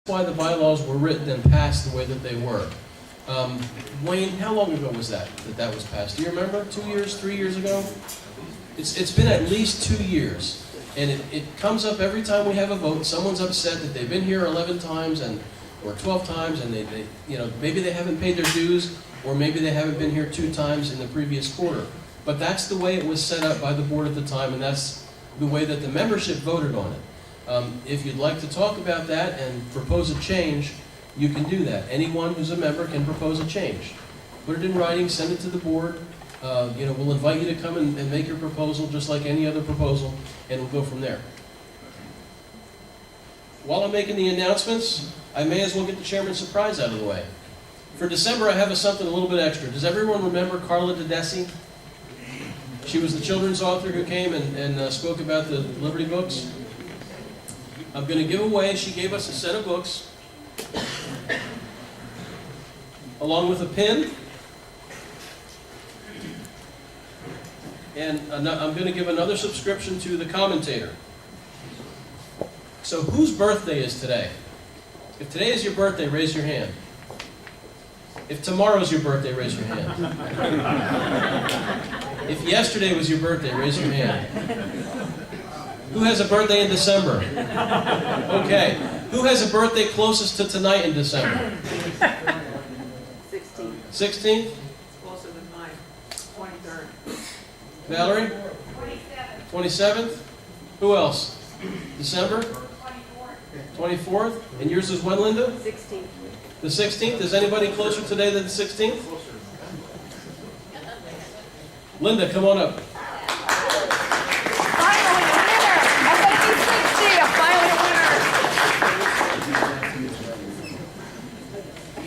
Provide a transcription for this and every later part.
why the bylaws were written and passed the way that they were. Wayne, how long ago was that was passed? Do you remember? 2 years, 3 years ago? It's been at least 2 years. And it comes up every time we have a vote. Someone's upset that they've been here 11 times or 12 times, and they maybe they haven't paid their dues, or maybe they haven't been here 2 times in the previous quarter. But that's the way it was set up by the board at the time, and that's the way that the membership voted on it. If you'd like to talk about that and propose a change, you can do that. Anyone who's a member can propose a change. Put it in writing, send it to the board. We'll invite you to come and make your proposal just like any other proposal, and we'll go from there. While I'm making the announcements, I may as well get the chairman's surprise out of the way. For December, I have something a little bit extra. Does everyone remember Carla Dedesi? She was the children's author who came and spoke about the Liberty books. I'm going to give away, she gave us a set of books, along with a pin. And I'm going to give another subscription to the commentator. So whose birthday is today? If today is your birthday, raise your hand. If tomorrow's your birthday, raise your hand. If yesterday was your birthday, raise your hand. Who has a birthday in December? Okay. Who has a birthday closest to tonight in December? 16th. 16th? It's closer than mine. 23rd. Valerie? 27th. 27th? Who else? December? 24th? And yours is when, Linda? 16th. The 16th? Is anybody closer today than the 16th? Linda, come on up. Finally a winner! I'm going to be 60. I'm finally a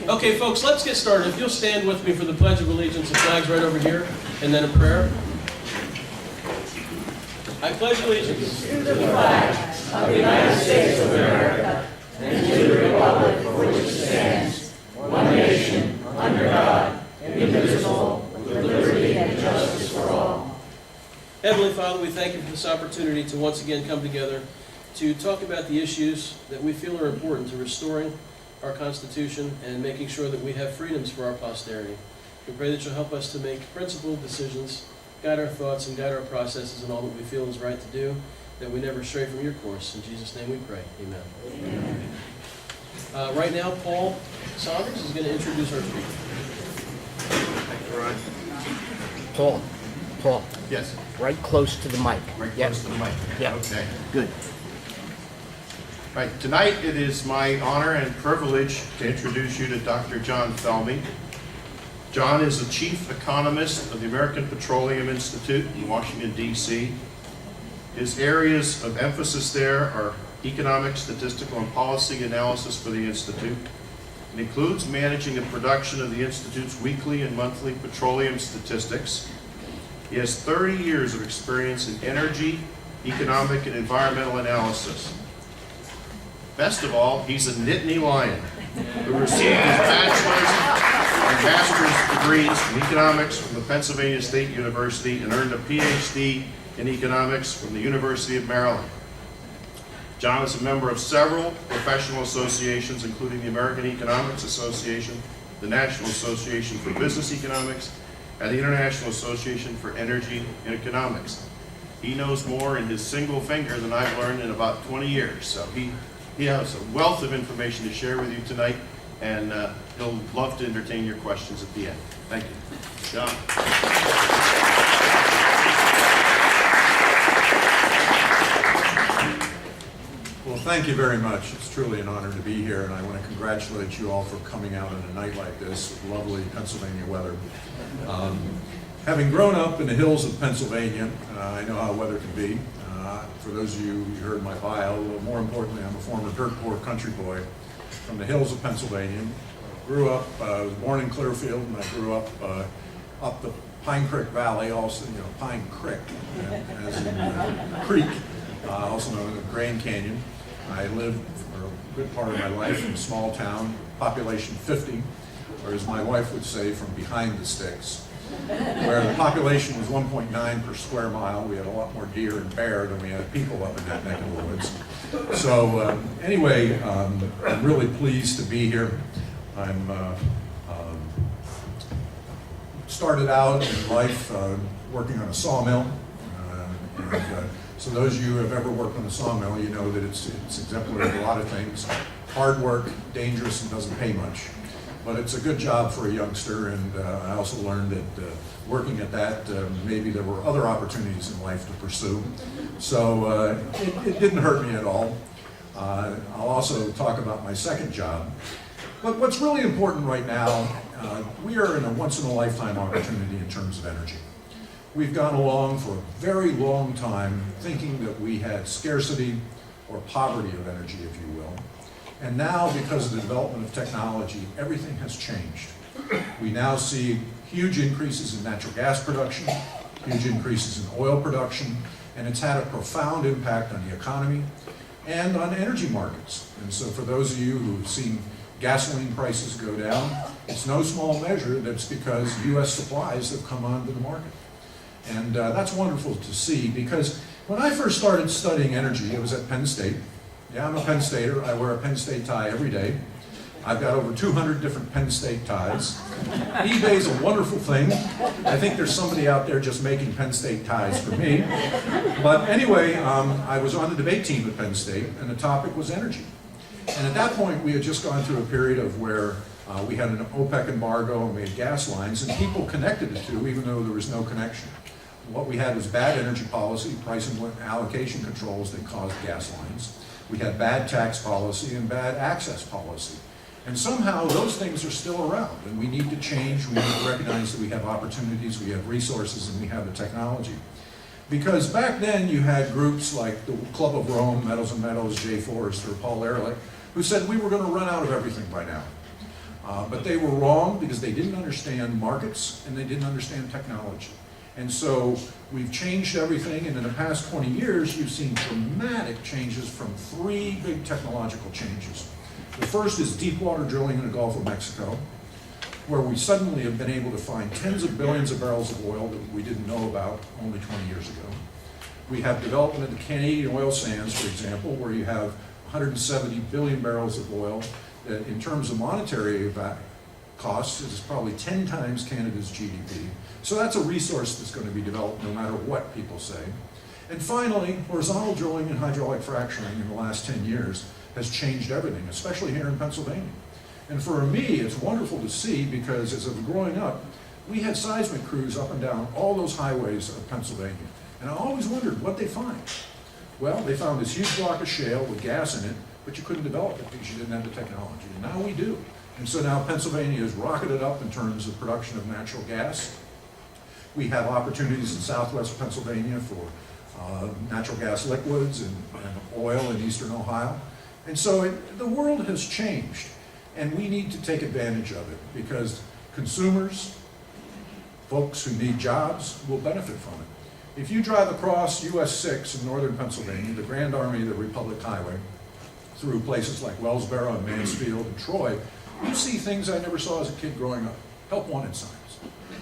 winner. Okay, folks, let's get started. If you'll stand with me for the Pledge of Allegiance, the flag's right over here, and then a prayer. I pledge allegiance to the flag of the United States of America and to the republic for which it stands, one nation, under God, indivisible, with liberty and justice for all. Heavenly Father, we thank you for this opportunity to once again come together to talk about the issues that we feel are important to restoring our Constitution and making sure that we have freedoms for our posterity. We pray that you'll help us to make principled decisions, guide our thoughts and guide our processes in all that we feel is right to do, that we never stray from your course. In Jesus' name we pray. Amen. Amen. Right now, Paul Saunders is going to introduce our speaker. Thank you, Ron. Paul, Yes, right close to the mic. right Yep. close to the mic. Yeah. Okay. Good. Right, tonight it is my honor and privilege to introduce you to Dr. John Felmy. John is the chief economist of the American Petroleum Institute in Washington, D.C. His areas of emphasis there are economic, statistical, and policy analysis for the Institute. It includes managing the production of the Institute's weekly and monthly petroleum statistics. He has 30 years of experience in energy, economic, and environmental analysis. Best of all, he's a Nittany Lion who received his bachelor's and master's degrees in economics from the Pennsylvania State University and earned a PhD in economics from the University of Maryland. John is a member of several professional associations, including the American Economics Association, the National Association for Business Economics, and the International Association for Energy and Economics. He knows more in his single finger than I've learned in about 20 years. So he has a wealth of information to share with you tonight, and he'll love to entertain your questions at the end. Thank you. John. Well, thank you very much. It's truly an honor to be here, and I want to congratulate you all for coming out on a night like this with lovely Pennsylvania weather. Having grown up in the hills of Pennsylvania, I know how weather can be. For those of you who heard my bio, more importantly, I'm a former dirt poor country boy from the hills of Pennsylvania. Grew up, I was born in Clearfield, and I grew up up the Pine Creek Valley, also, Pine Creek, as in creek, also known as the Grand Canyon. I lived for a good part of my life in a small town, population 50, or as my wife would say, from behind the sticks, where the population was 1.9 per square mile. We had a lot more deer and bear than we had people up in that neck of the woods. So anyway, I'm really pleased to be here. I'm started out in life working on a sawmill. So those of you who have ever worked on a sawmill, you know that it's exemplary of a lot of things. Hard work, dangerous, and doesn't pay much. But it's a good job for a youngster, and I also learned that working at that, maybe there were other opportunities in life to pursue. So it didn't hurt me at all. I'll also talk about my second job. But what's really important right now, we are in a once-in-a-lifetime opportunity in terms of energy. We've gone along for a very long time thinking that we had scarcity or poverty of energy, if you will. And now, because of the development of technology, everything has changed. We now see huge increases in natural gas production, huge increases in oil production, and it's had a profound impact on the economy and on energy markets. And so for those of you who've seen gasoline prices go down, it's no small measure that's because U.S. supplies have come onto the market. And that's wonderful to see, because when I first started studying energy, it was at Penn State. Yeah, I'm a Penn Stater. I wear a Penn State tie every day. I've got over 200 different Penn State ties. eBay's a wonderful thing. I think there's somebody out there just making Penn State ties for me. But anyway, I was on the debate team at Penn State, and the topic was energy. And at that point, we had just gone through a period of where we had an OPEC embargo and we had gas lines, and people connected the two even though there was no connection. What we had was bad energy policy, price and allocation controls that caused gas lines. We had bad tax policy and bad access policy. And somehow those things are still around, and we need to change. We need to recognize that we have opportunities, we have resources, and we have the technology. Because back then you had groups like the Club of Rome, Metals and Metals, Jay Forrester, Paul Ehrlich, who said we were going to run out of everything by now. But they were wrong because they didn't understand markets and they didn't understand technology. And so we've changed everything, and in the past 20 years, you've seen dramatic changes from three big technological changes. The first is deep water drilling in the Gulf of Mexico, where we suddenly have been able to find tens of billions of barrels of oil that we didn't know about only 20 years ago. We have development of the Canadian oil sands, for example, where you have 170 billion barrels of oil that in terms of monetary costs is probably 10 times Canada's GDP. So that's a resource that's going to be developed no matter what people say. And finally, horizontal drilling and hydraulic fracturing in the last 10 years has changed everything, especially here in Pennsylvania. And for me, it's wonderful to see because as I was growing up, we had seismic crews up and down all those highways of Pennsylvania. And I always wondered what they find. Well, they found this huge block of shale with gas in it, but you couldn't develop it because you didn't have the technology. And now we do. And so now Pennsylvania is rocketed up in terms of production of natural gas. We have opportunities in southwest Pennsylvania for natural gas liquids and oil in eastern Ohio. And so the world has changed, and we need to take advantage of it because consumers, folks who need jobs, will benefit from it. If you drive across US 6 in northern Pennsylvania, the Grand Army of the Republic Highway, through places like Wellsboro and Mansfield and Troy, you see things I never saw as a kid growing up. Help wanted signs.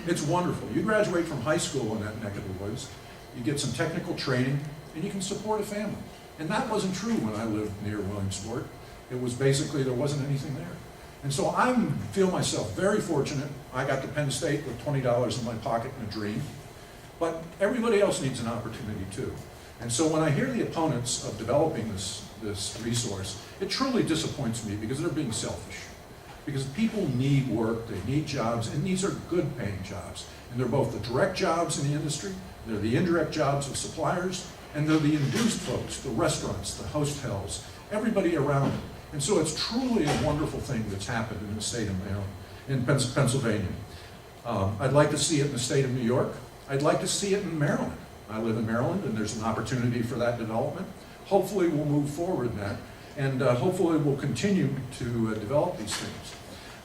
It's wonderful. You graduate from high school in that neck of the woods, you get some technical training, and you can support a family. And that wasn't true when I lived near Williamsport. It was basically there wasn't anything there. And so I feel myself very fortunate. I got to Penn State with $20 in my pocket and a dream. But everybody else needs an opportunity too. And so when I hear the opponents of developing this resource, it truly disappoints me because they're being selfish. Because people need work, they need jobs, and these are good paying jobs. And they're both the direct jobs in the industry, they're the indirect jobs of suppliers, and they're the induced folks, the restaurants, the hotels, everybody around it. And so it's truly a wonderful thing that's happened in the state of Maryland, in Pennsylvania. I'd like to see it in the state of New York. I'd like to see it in Maryland. I live in Maryland, and there's an opportunity for that development. Hopefully we'll move forward in that, and hopefully we'll continue to develop these things.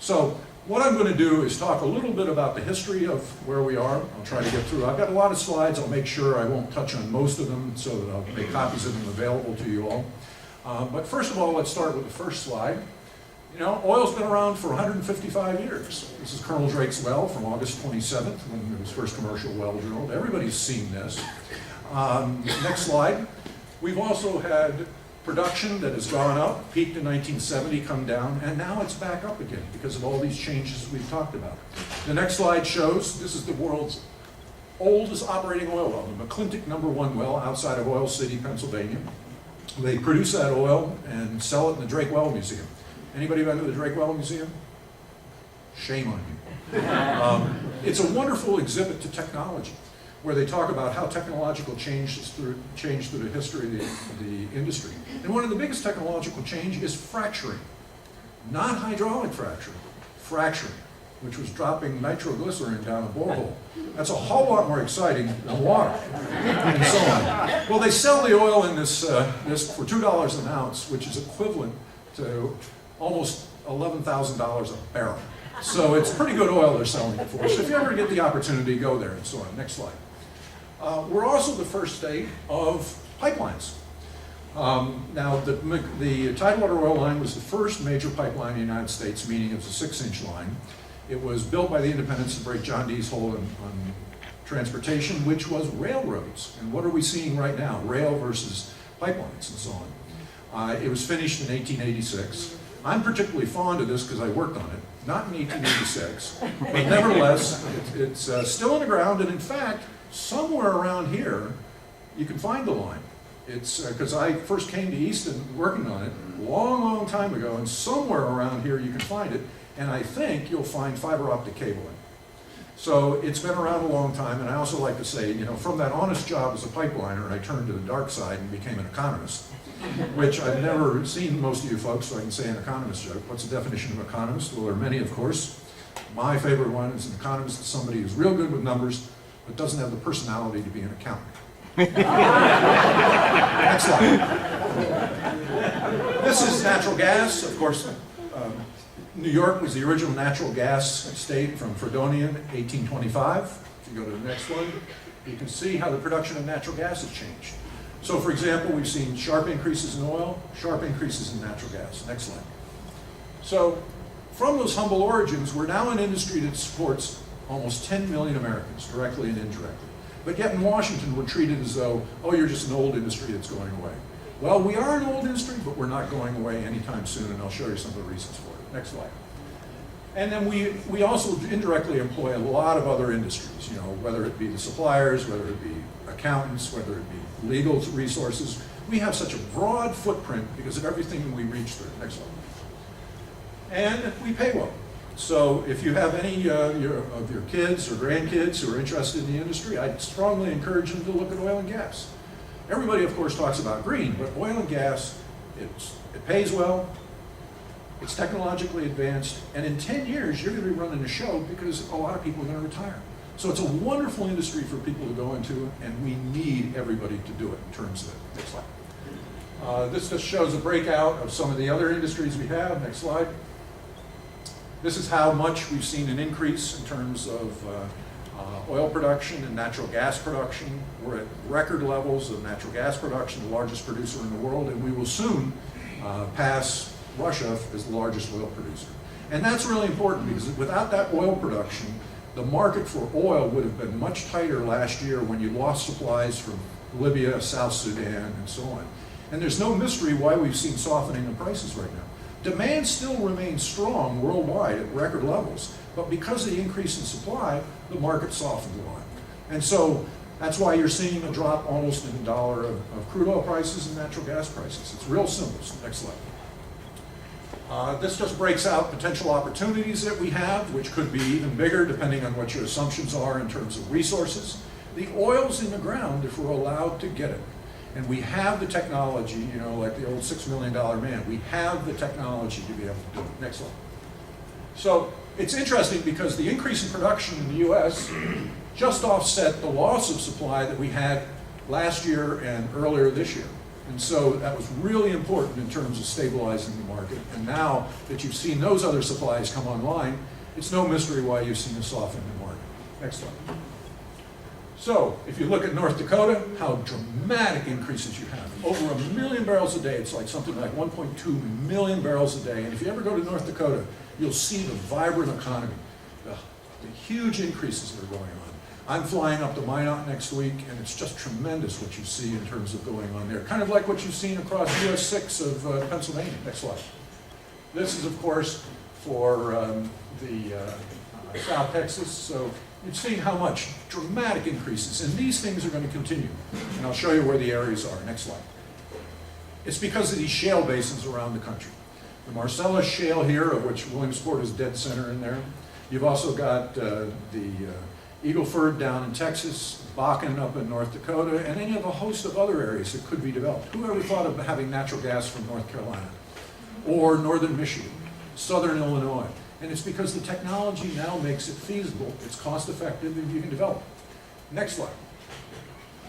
So what I'm going to do is talk a little bit about the history of where we are. I'll try to get through. I've got a lot of slides. I'll make sure I won't touch on most of them so that I'll make copies of them available to you all. But first of all, let's start with the first slide. You know, oil's been around for 155 years. This is Colonel Drake's well from August 27th when it was first commercial well drilled. Everybody's seen this. Next slide. We've also had production that has gone up, peaked in 1970, come down, and now it's back up again because of all these changes we've talked about. The next slide shows this is the world's oldest operating oil well, the McClintock #1 well outside of Oil City, Pennsylvania. They produce that oil and sell it in the Drake Well Museum. Anybody been to the Drake Well Museum? Shame on you. It's a wonderful exhibit to technology, where they talk about how technological change through the history of the industry. And one of the biggest technological change is fracturing. Not hydraulic fracturing, which was dropping nitroglycerin down a borehole. That's a whole lot more exciting than water, and so on. Well, they sell the oil in this for $2 an ounce, which is equivalent to almost $11,000 a barrel. So it's pretty good oil they're selling it for. So if you ever get the opportunity, go there and so on. Next slide. We're also the first state of pipelines. Now, the Tidewater oil line was the first major pipeline in the United States, meaning it was a 6-inch line. It was built by the independents to break John Dee's hold on transportation, which was railroads. And what are we seeing right now? Rail versus pipelines and so on. It was finished in 1886. I'm particularly fond of this because I worked on it. Not in 1886, but nevertheless, it's still in the ground, and in fact, somewhere around here, you can find the line. It's because I first came to Easton working on it a long, long time ago, and somewhere around here you can find it, and I think you'll find fiber optic cabling. So it's been around a long time, and I also like to say, you know, from that honest job as a pipeliner, I turned to the dark side and became an economist, which I've never seen most of you folks, so I can say an economist joke. What's the definition of economist? Well, there are many, of course. My favorite one is an economist is somebody who's real good with numbers, but doesn't have the personality to be an accountant. Next slide. This is natural gas. Of course, New York was the original natural gas state from Fredonia, 1825. If you go to the next one, you can see how the production of natural gas has changed. So, for example, we've seen sharp increases in oil, sharp increases in natural gas. Next slide. So, from those humble origins, we're now an industry that supports almost 10 million Americans, directly and indirectly. But yet in Washington, we're treated as though, oh, you're just an old industry that's going away. Well, we are an old industry, but we're not going away anytime soon, and I'll show you some of the reasons for it. Next slide. And then we also indirectly employ a lot of other industries, you know, whether it be the suppliers, whether it be accountants, whether it be legal resources. We have such a broad footprint because of everything we reach through. Next slide. And we pay well. So if you have any of your kids or grandkids who are interested in the industry, I'd strongly encourage them to look at oil and gas. Everybody, of course, talks about green, but oil and gas, it pays well, it's technologically advanced, and in 10 years, you're going to be running a show because a lot of people are going to retire. So it's a wonderful industry for people to go into, and we need everybody to do it in terms of it. Next slide. This just shows a breakout of some of the other industries we have. Next slide. This is how much we've seen an increase in terms of oil production and natural gas production. We're at record levels of natural gas production, the largest producer in the world, and we will soon pass Russia as the largest oil producer. And that's really important because without that oil production, the market for oil would have been much tighter last year when you lost supplies from Libya, South Sudan, and so on. And there's no mystery why we've seen softening in prices right now. Demand still remains strong worldwide at record levels, but because of the increase in supply, the market softened a lot. And so that's why you're seeing a drop almost in $1 of crude oil prices and natural gas prices. It's real simple. Next slide. This just breaks out potential opportunities that we have, which could be even bigger depending on what your assumptions are in terms of resources. The oil's in the ground if we're allowed to get it. And we have the technology, you know, like the old $6 million man. We have the technology to be able to do it. Next slide. So it's interesting because the increase in production in the U.S. just offset the loss of supply that we had last year and earlier this year. And so that was really important in terms of stabilizing the market. And now that you've seen those other supplies come online, it's no mystery why you've seen a softening in the market. Next slide. So if you look at North Dakota, how dramatic increases you have. Over 1 million barrels a day. It's like something like 1.2 million barrels a day. And if you ever go to North Dakota, you'll see the vibrant economy, the huge increases that are going on. I'm flying up to Minot next week, and it's just tremendous what you see in terms of going on there. Kind of like what you've seen across US 6 of Pennsylvania. Next slide. This is, of course, for South Texas. So you've seen how much dramatic increases, and these things are going to continue. And I'll show you where the areas are. Next slide. It's because of these shale basins around the country. The Marcellus Shale here, of which Williamsport is dead center in there. You've also got the Eagle Ford down in Texas, Bakken up in North Dakota, and then you have a host of other areas that could be developed. Who ever thought of having natural gas from North Carolina? Or northern Michigan, southern Illinois? And it's because the technology now makes it feasible, it's cost effective, and you can develop it. Next slide.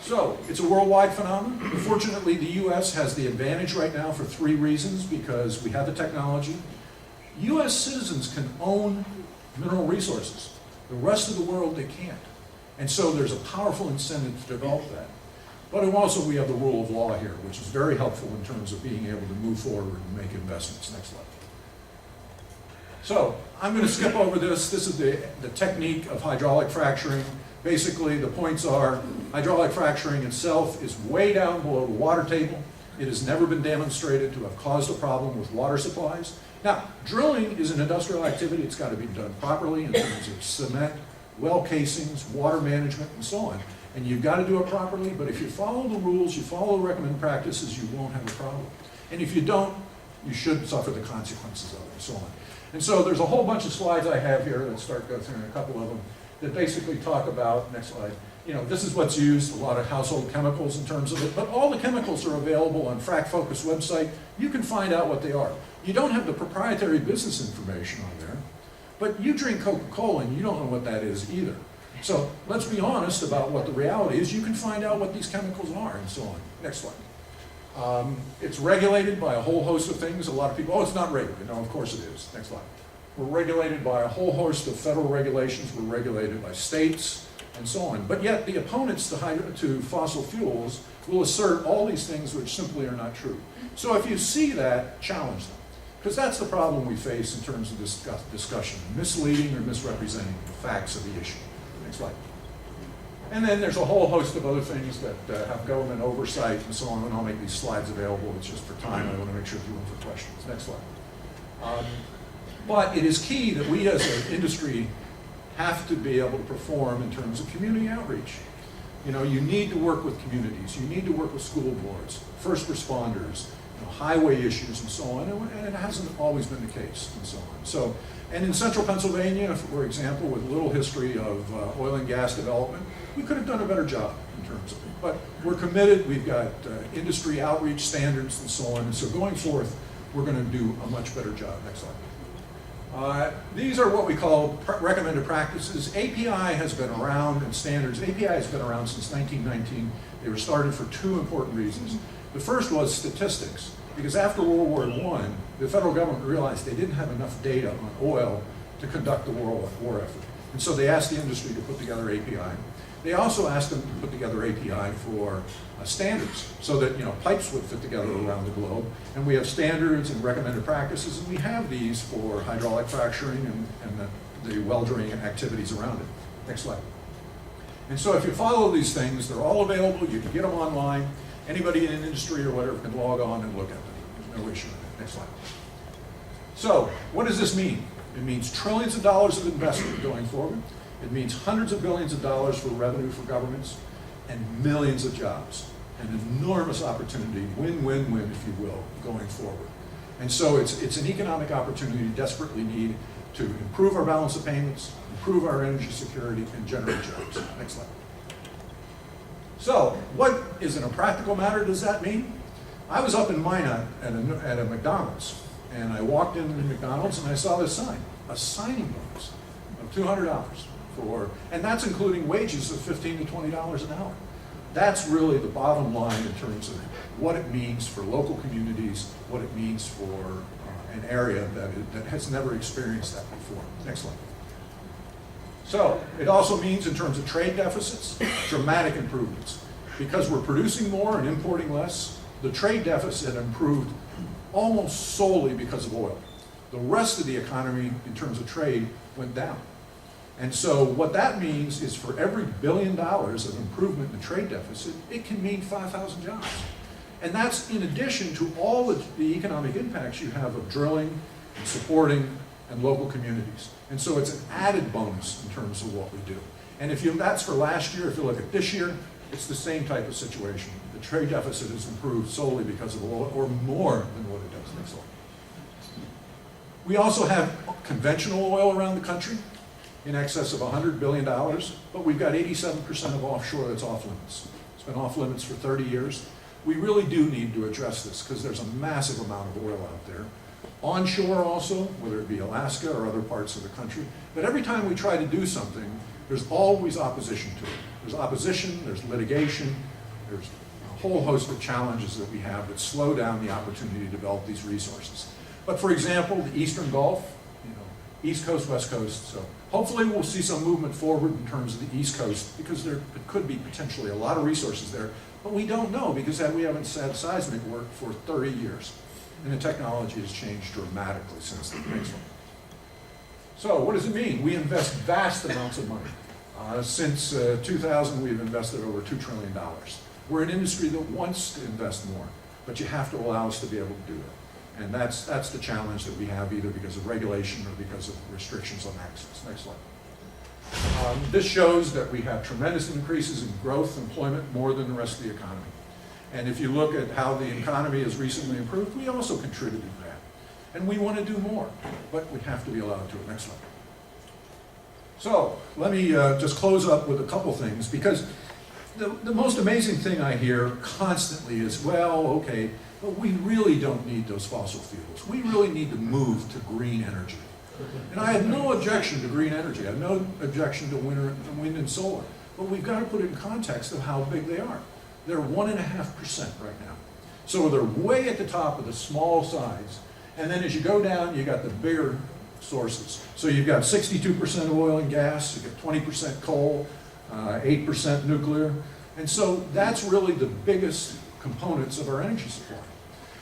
So, it's a worldwide phenomenon. Fortunately, the US has the advantage right now for 3 reasons, because we have the technology. US citizens can own mineral resources. The rest of the world, they can't. And so there's a powerful incentive to develop that. But also we have the rule of law here, which is very helpful in terms of being able to move forward and make investments. Next slide. So, I'm going to skip over this. This is the technique of hydraulic fracturing. Basically, the points are, hydraulic fracturing itself is way down below the water table. It has never been demonstrated to have caused a problem with water supplies. Now, drilling is an industrial activity. It's got to be done properly in terms of cement, well casings, water management, and so on. And you've got to do it properly, but if you follow the rules, you follow the recommended practices, you won't have a problem. And if you don't, you should suffer the consequences of it, and so on. And so there's a whole bunch of slides I have here. Let's start going through a couple of them that basically talk about, next slide, this is what's used, a lot of household chemicals in terms of it, but all the chemicals are available on Frac Focus website. You can find out what they are. You don't have the proprietary business information on there, but you drink Coca-Cola and you don't know what that is either. So let's be honest about what the reality is. You can find out what these chemicals are and so on. Next slide. It's regulated by a whole host of things. A lot of people, oh, it's not regulated. No, of course it is. Next slide. We're regulated by a whole host of federal regulations. We're regulated by states and so on. But yet the opponents to fossil fuels will assert all these things which simply are not true. So if you see that, challenge them. Because that's the problem we face in terms of this discussion, misleading or misrepresenting the facts of the issue. Next slide. And then there's a whole host of other things that have government oversight and so on, and I'll make these slides available. It's just for time. I want to make sure there's room for questions. Next slide. But it is key that we as an industry have to be able to perform in terms of community outreach. You need to work with communities. You need to work with school boards, first responders, highway issues and so on, and it hasn't always been the case and so on. So, and in central Pennsylvania, for example, with a little history of oil and gas development, we could have done a better job in terms of it. But we're committed, we've got industry outreach standards and so on, and so going forth, we're going to do a much better job. Next slide. These are what we call recommended practices. API has been around, and standards. API has been around since 1919. They were started for 2 important reasons. The first was statistics, because after World War I, the federal government realized they didn't have enough data on oil to conduct the world war effort. And so they asked the industry to put together API. They also asked them to put together API for standards, so that pipes would fit together around the globe. And we have standards and recommended practices, and we have these for hydraulic fracturing and the well drilling activities around it. Next slide. And so if you follow these things, they're all available. You can get them online. Anybody in an industry or whatever can log on and look at them. There's no issue with it. Next slide. So what does this mean? It means trillions of dollars of investment going forward. It means hundreds of billions of dollars for revenue for governments and millions of jobs. An enormous opportunity, win-win-win, if you will, going forward. And so it's an economic opportunity we desperately need to improve our balance of payments, improve our energy security, and generate jobs. Next slide. So, what is in a practical matter does that mean? I was up in Minot at a McDonald's, and I walked into McDonald's and I saw this sign, a signing bonus of $200 and that's including wages of $15 to $20 an hour. That's really the bottom line in terms of what it means for local communities, what it means for an area that has never experienced that before. Next slide. So it also means in terms of trade deficits, dramatic improvements. Because we're producing more and importing less, the trade deficit improved almost solely because of oil. The rest of the economy in terms of trade went down. And so what that means is for every $1 billion of improvement in the trade deficit, it can mean 5,000 jobs. And that's in addition to all the economic impacts you have of drilling and supporting and local communities. And so it's an added bonus in terms of what we do. And that's for last year. If you look at this year, it's the same type of situation. The trade deficit has improved solely because of oil, or more than what it does next year. We also have conventional oil around the country in excess of $100 billion, but we've got 87% of offshore that's off limits. It's been off limits for 30 years. We really do need to address this because there's a massive amount of oil out there. Onshore also, whether it be Alaska or other parts of the country. But every time we try to do something, there's always opposition to it. There's opposition, there's litigation, there's a whole host of challenges that we have that slow down the opportunity to develop these resources. But for example, the Eastern Gulf, East Coast, West Coast. So hopefully we'll see some movement forward in terms of the East Coast because there could be potentially a lot of resources there, but we don't know because we haven't had seismic work for 30 years. And the technology has changed dramatically since the next one. So what does it mean? We invest vast amounts of money. Since 2000, we've invested over $2 trillion. We're an industry that wants to invest more, but you have to allow us to be able to do that. And that's the challenge that we have, either because of regulation or because of restrictions on access. Next slide. This shows that we have tremendous increases in growth, employment, more than the rest of the economy. And if you look at how the economy has recently improved, we also contributed to that. And we want to do more, but we have to be allowed to. Next slide. So let me just close up with a couple things, because the most amazing thing I hear constantly is, well, okay, but we really don't need those fossil fuels. We really need to move to green energy. And I have no objection to green energy. I have no objection to wind and solar. But we've got to put it in context of how big they are. They're 1.5% right now. So they're way at the top of the small size. And then as you go down, you got the bigger sources. So you've got 62% of oil and gas, you've got 20% coal, 8% nuclear. And so that's really the biggest components of our energy supply.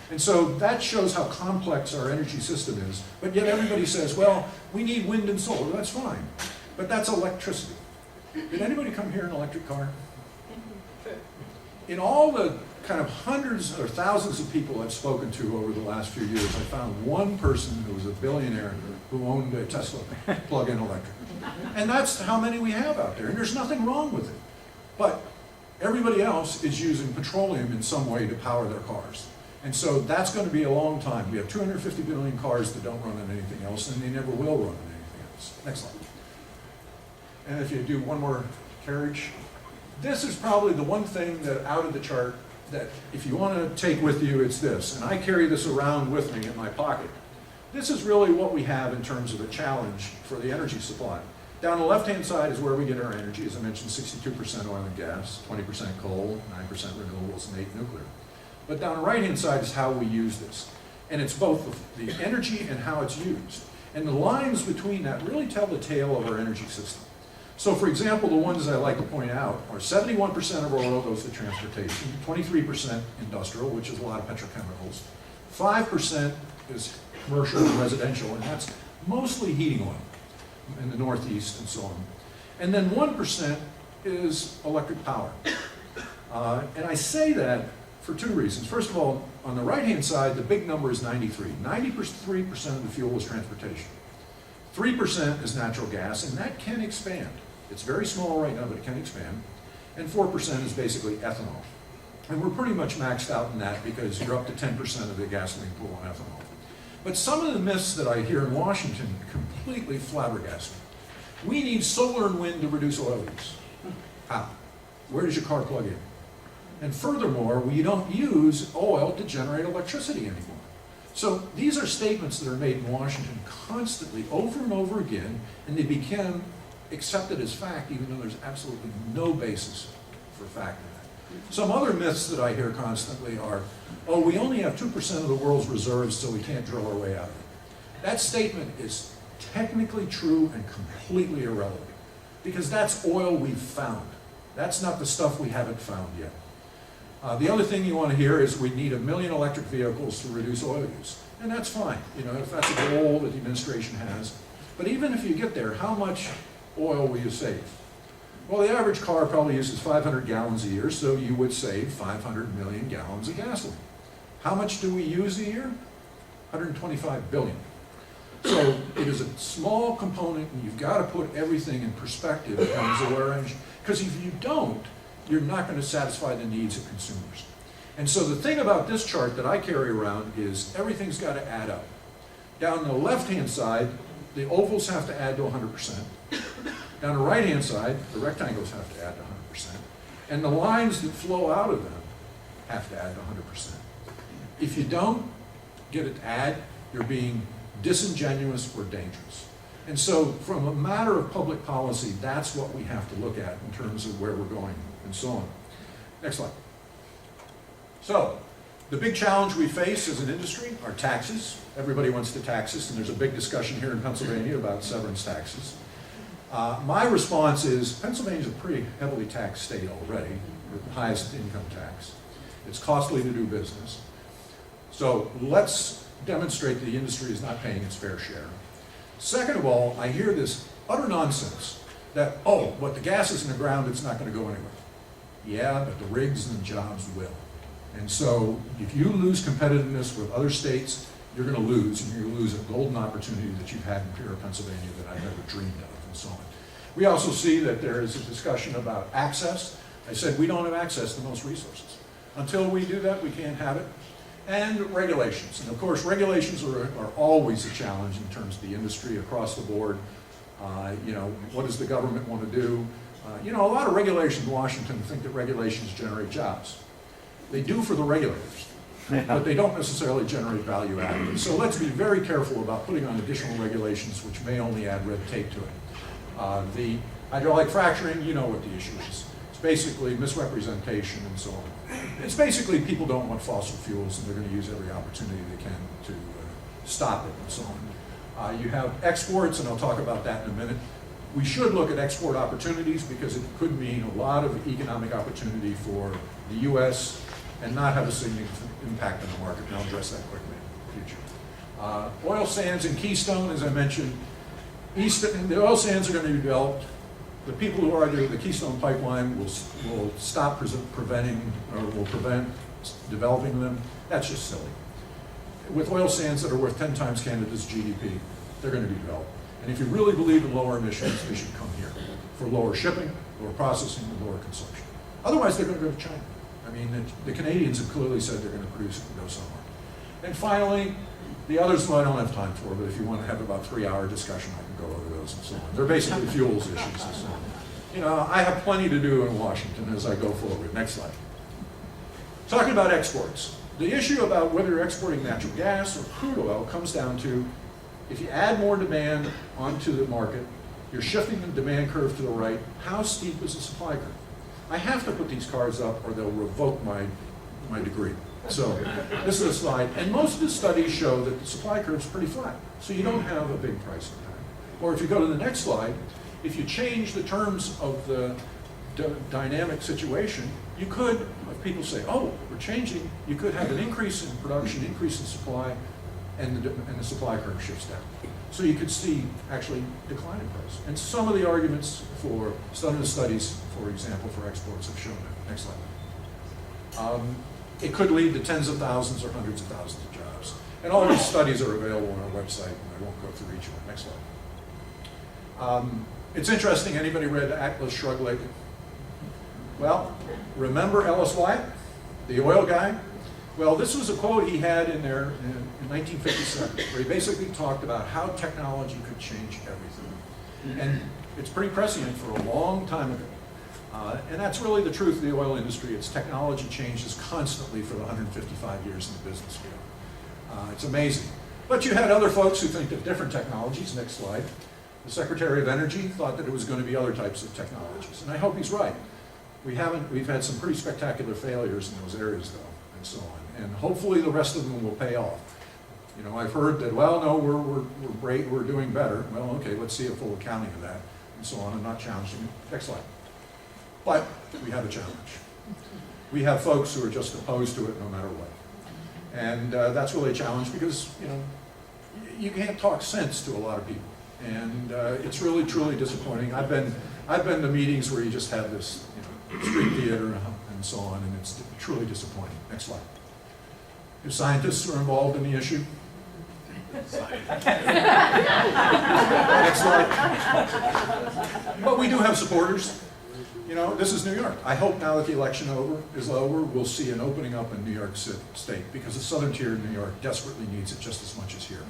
And so that shows how complex our energy system is. But yet everybody says, well, we need wind and solar. That's fine. But that's electricity. Did anybody come here in an electric car? In all the kind of hundreds or thousands of people I've spoken to over the last few years, I found one person who was a billionaire who owned a Tesla plug-in electric. And that's how many we have out there. And there's nothing wrong with it. But everybody else is using petroleum in some way to power their cars. And so that's going to be a long time. We have 250 billion cars that don't run on anything else, and they never will run on anything else. Next slide. And if you do one more carriage. This is probably the one thing that out of the chart that if you want to take with you, it's this. And I carry this around with me in my pocket. This is really what we have in terms of a challenge for the energy supply. Down the left-hand side is where we get our energy. As I mentioned, 62% oil and gas, 20% coal, 9% renewables, and 8% nuclear. But down the right-hand side is how we use this. And it's both the energy and how it's used. And the lines between that really tell the tale of our energy system. So for example, the ones I like to point out are 71% of our oil goes to transportation, 23% industrial, which is a lot of petrochemicals, 5% is commercial and residential, and that's mostly heating oil in the Northeast and so on. And then 1% is electric power. And I say that for two reasons. First of all, on the right-hand side, the big number is 93. 93% of the fuel is transportation. 3% is natural gas, and that can expand. It's very small right now, but it can expand. And 4% is basically ethanol. And we're pretty much maxed out in that because you're up to 10% of the gasoline pool on ethanol. But some of the myths that I hear in Washington completely flabbergast me. We need solar and wind to reduce oil use. How? Where does your car plug in? And furthermore, we don't use oil to generate electricity anymore. So these are statements that are made in Washington constantly, over and over again, and they become accepted as fact, even though there's absolutely no basis for fact in that. Some other myths that I hear constantly are, oh, we only have 2% of the world's reserves, so we can't drill our way out of it. That statement is technically true and completely irrelevant, because that's oil we've found. That's not the stuff we haven't found yet. The other thing you want to hear is we need 1 million electric vehicles to reduce oil use. And that's fine, if that's a goal that the administration has. But even if you get there, how much oil will you save? Well, the average car probably uses 500 gallons a year, so you would save 500 million gallons of gasoline. How much do we use a year? 125 billion. So it is a small component, and you've got to put everything in perspective in terms of where energy, because if you don't, you're not going to satisfy the needs of consumers. And so the thing about this chart that I carry around is everything's got to add up. Down the left-hand side, the ovals have to add to 100%. Down the right-hand side, the rectangles have to add to 100%. And the lines that flow out of them have to add to 100%. If you don't get it to add, you're being disingenuous or dangerous. And so from a matter of public policy, that's what we have to look at in terms of where we're going and so on. Next slide. So, the big challenge we face as an industry are taxes. Everybody wants to tax us, and there's a big discussion here in Pennsylvania about severance taxes. My response is Pennsylvania's a pretty heavily taxed state already, with the highest income tax. It's costly to do business. So let's demonstrate that the industry is not paying its fair share. Second of all, I hear this utter nonsense that, oh, but the gas is in the ground, it's not going to go anywhere. Yeah, but the rigs and the jobs will. And so if you lose competitiveness with other states, you're going to lose, and you're going to lose a golden opportunity that you've had in pure Pennsylvania that I've never dreamed of, and so on. We also see that there is a discussion about access. I said we don't have access to most resources. Until we do that, we can't have it. And regulations. And of course, regulations are always a challenge in terms of the industry across the board. What does the government want to do? A lot of regulations in Washington think that regulations generate jobs. They do for the regulators, but they don't necessarily generate value added. So let's be very careful about putting on additional regulations which may only add red tape to it. The hydraulic fracturing, you know what the issue is. It's basically misrepresentation and so on. It's basically people don't want fossil fuels and they're going to use every opportunity they can to stop it and so on. You have exports, and I'll talk about that in a minute. We should look at export opportunities because it could mean a lot of economic opportunity for the U.S. and not have a significant impact on the market, and I'll address that quickly in the future. Oil sands in Keystone, as I mentioned, the oil sands are going to be developed. The people who argue the Keystone Pipeline will stop preventing or will prevent developing them. That's just silly. With oil sands that are worth 10 times Canada's GDP, they're going to be developed. And if you really believe in lower emissions, they should come here for lower shipping, lower processing, and lower consumption. Otherwise, they're going to go to China. I mean, the Canadians have clearly said they're going to produce it and go somewhere. And finally, the others I don't have time for, but if you want to have about 3-hour discussion, I can go over those and so on. They're basically fuels issues and so on. I have plenty to do in Washington as I go forward. Next slide. Talking about exports. The issue about whether you're exporting natural gas or crude oil comes down to if you add more demand onto the market, you're shifting the demand curve to the right. How steep is the supply curve? I have to put these cards up or they'll revoke my degree. So this is a slide. And most of the studies show that the supply curve is pretty flat. So you don't have a big price impact. Or if you go to the next slide, if you change the terms of the dynamic situation, you could, if people say, oh, we're changing, you could have an increase in production, increase in supply, and the supply curve shifts down. So you could see actually declining price. And some of the arguments for some of the studies, for example, for exports have shown that. Next slide. It could lead to tens of thousands or hundreds of thousands of jobs. And all these studies are available on our website, and I won't go through each one. Next slide. It's interesting, anybody read Atlas Shrugged lately? Well, remember Ellis Wyatt, the oil guy? Well, this was a quote he had in there in 1957, where he basically talked about how technology could change everything. And it's pretty prescient for a long time ago. And that's really the truth of the oil industry. Its technology changes constantly for the 155 years in the business field. It's amazing. But you had other folks who think of different technologies. Next slide. The Secretary of Energy thought that it was going to be other types of technologies. And I hope he's right. We've had some pretty spectacular failures in those areas, though, and so on. And hopefully the rest of them will pay off. I've heard that, well, no, we're great, we're doing better. Well, okay, let's see a full accounting of that, and so on. I'm not challenging it. Next slide. But we have a challenge. We have folks who are just opposed to it no matter what. And that's really a challenge because, you can't talk sense to a lot of people. And it's really, truly disappointing. I've been to meetings where you just have this, street theater and so on, and it's truly disappointing. Next slide. Do scientists are involved in the issue? Next slide. But we do have supporters. This is New York. I hope now that the election is over, we'll see an opening up in New York State, because the southern tier of New York desperately needs it just as much as here.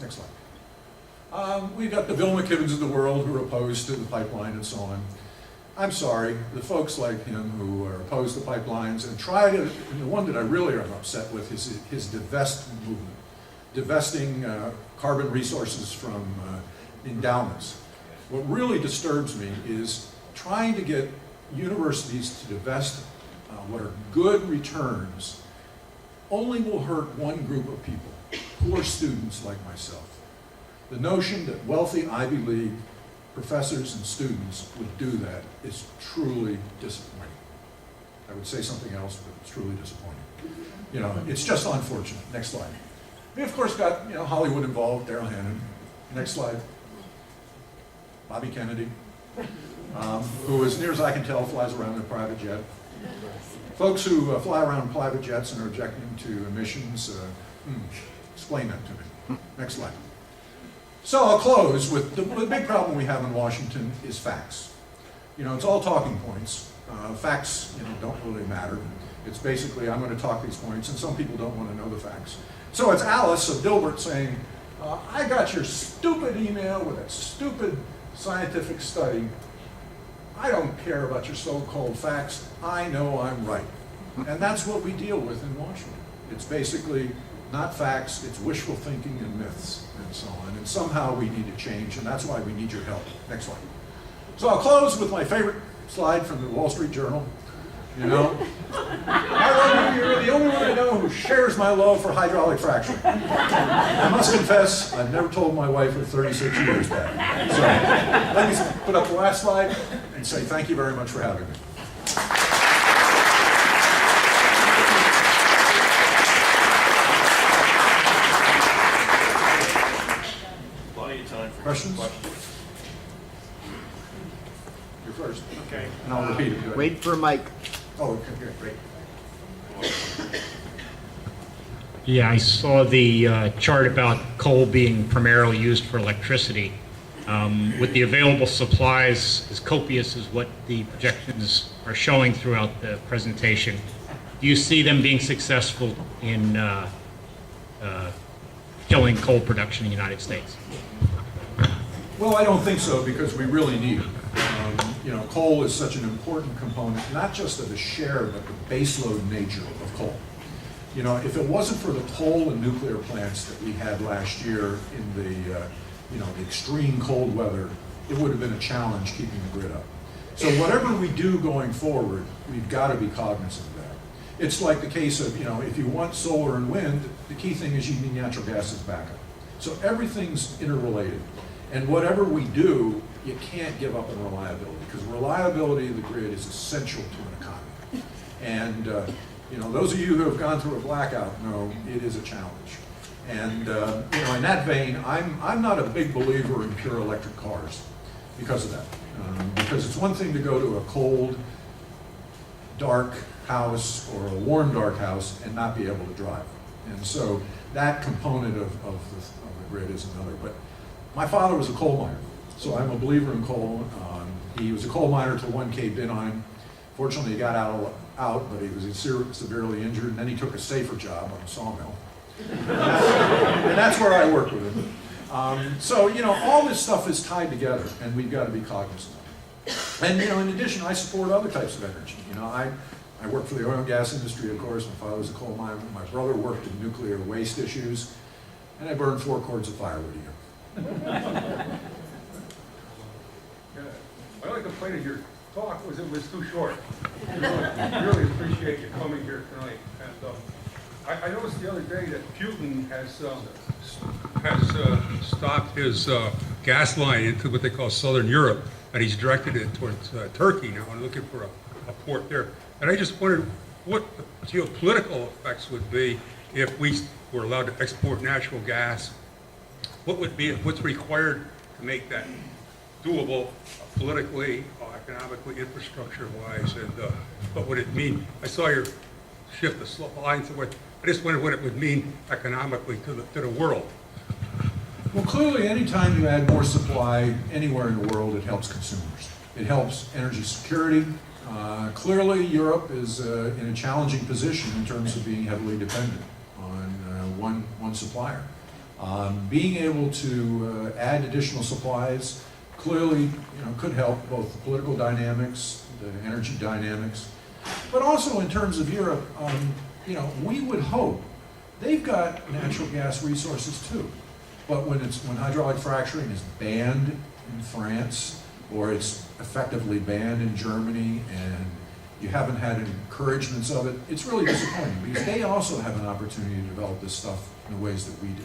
Next slide. We've got the Bill McKibbins of the world who are opposed to the pipeline and so on. I'm sorry, the folks like him who are opposed to pipelines and the one that I really am upset with is his divest movement, divesting carbon resources from endowments. What really disturbs me is trying to get universities to divest what are good returns only will hurt one group of people, poor students like myself. The notion that wealthy Ivy League professors and students would do that is truly disappointing. I would say something else, but it's truly disappointing. It's just unfortunate. Next slide. We of course got Hollywood involved, Daryl Hannon. Next slide. Bobby Kennedy, who, as near as I can tell, flies around in a private jet. Folks who fly around in private jets and are objecting to emissions, explain that to me. Next slide. So I'll close with the big problem we have in Washington is facts. It's all talking points. Facts, don't really matter. It's basically, I'm going to talk these points, and some people don't want to know the facts. So it's Alice of Dilbert saying, I got your stupid email with that stupid scientific study. I don't care about your so-called facts. I know I'm right. And that's what we deal with in Washington. It's basically not facts, it's wishful thinking and myths and so on. And somehow we need to change, and that's why we need your help. Next slide. So I'll close with my favorite slide from the Wall Street Journal. I love you. You're the only one I know who shares my love for hydraulic fracturing. I must confess, I've never told my wife of 36 years that. So let me put up the last slide and say thank you very much for having me. Plenty of time for Questions? You're first. Okay. And I'll repeat it. Wait for Mike. Oh, okay, great. Yeah, I saw the chart about coal being primarily used for electricity. With the available supplies as copious as what the projections are showing throughout the presentation, do you see them being successful in killing coal production in the United States? Well, I don't think so, because we really need it. Coal is such an important component, not just of the share, but the baseload nature of coal. If it wasn't for the coal and nuclear plants that we had last year in the extreme cold weather, it would have been a challenge keeping the grid up. So whatever we do going forward, we've got to be cognizant of that. It's like the case of, if you want solar and wind, the key thing is you need natural gas as backup. So everything's interrelated. And whatever we do, you can't give up on reliability, because reliability of the grid is essential to an economy. And those of you who have gone through a blackout know it is a challenge. And in that vein, I'm not a big believer in pure electric cars because of that. Because it's one thing to go to a cold, dark house or a warm, dark house and not be able to drive. And so that component of the grid is another. But my father was a coal miner, so I'm a believer in coal. He was a coal miner till one caved in on him. Fortunately, he got out, but he was severely injured, and then he took a safer job on a sawmill. And that's where I worked with him. So, all this stuff is tied together, and we've got to be cognizant of it. And, in addition, I support other types of energy. I work for the oil and gas industry, of course. My father was a coal miner. My brother worked in nuclear waste issues, and I burned 4 cords of firewood a year. My only complaint of your talk was it was too short. Really appreciate you coming here tonight. And I noticed the other day that Putin has stopped his gas line into what they call Southern Europe, and he's directed it towards Turkey now, and looking for a port there. And I just wondered what the geopolitical effects would be if we were allowed to export natural gas. What's required to make that doable politically, economically, infrastructure-wise, and what would it mean? I saw your shift the lines of what, I just wondered what it would mean economically to the world. Well, clearly, anytime you add more supply anywhere in the world, it helps consumers. It helps energy security. Clearly, Europe is in a challenging position in terms of being heavily dependent on one supplier. Being able to add additional supplies clearly, could help both the political dynamics, the energy dynamics, but also in terms of Europe. We would hope they've got natural gas resources too. But when hydraulic fracturing is banned in France, or it's effectively banned in Germany, and you haven't had encouragements of it, it's really disappointing because they also have an opportunity to develop this stuff in the ways that we do.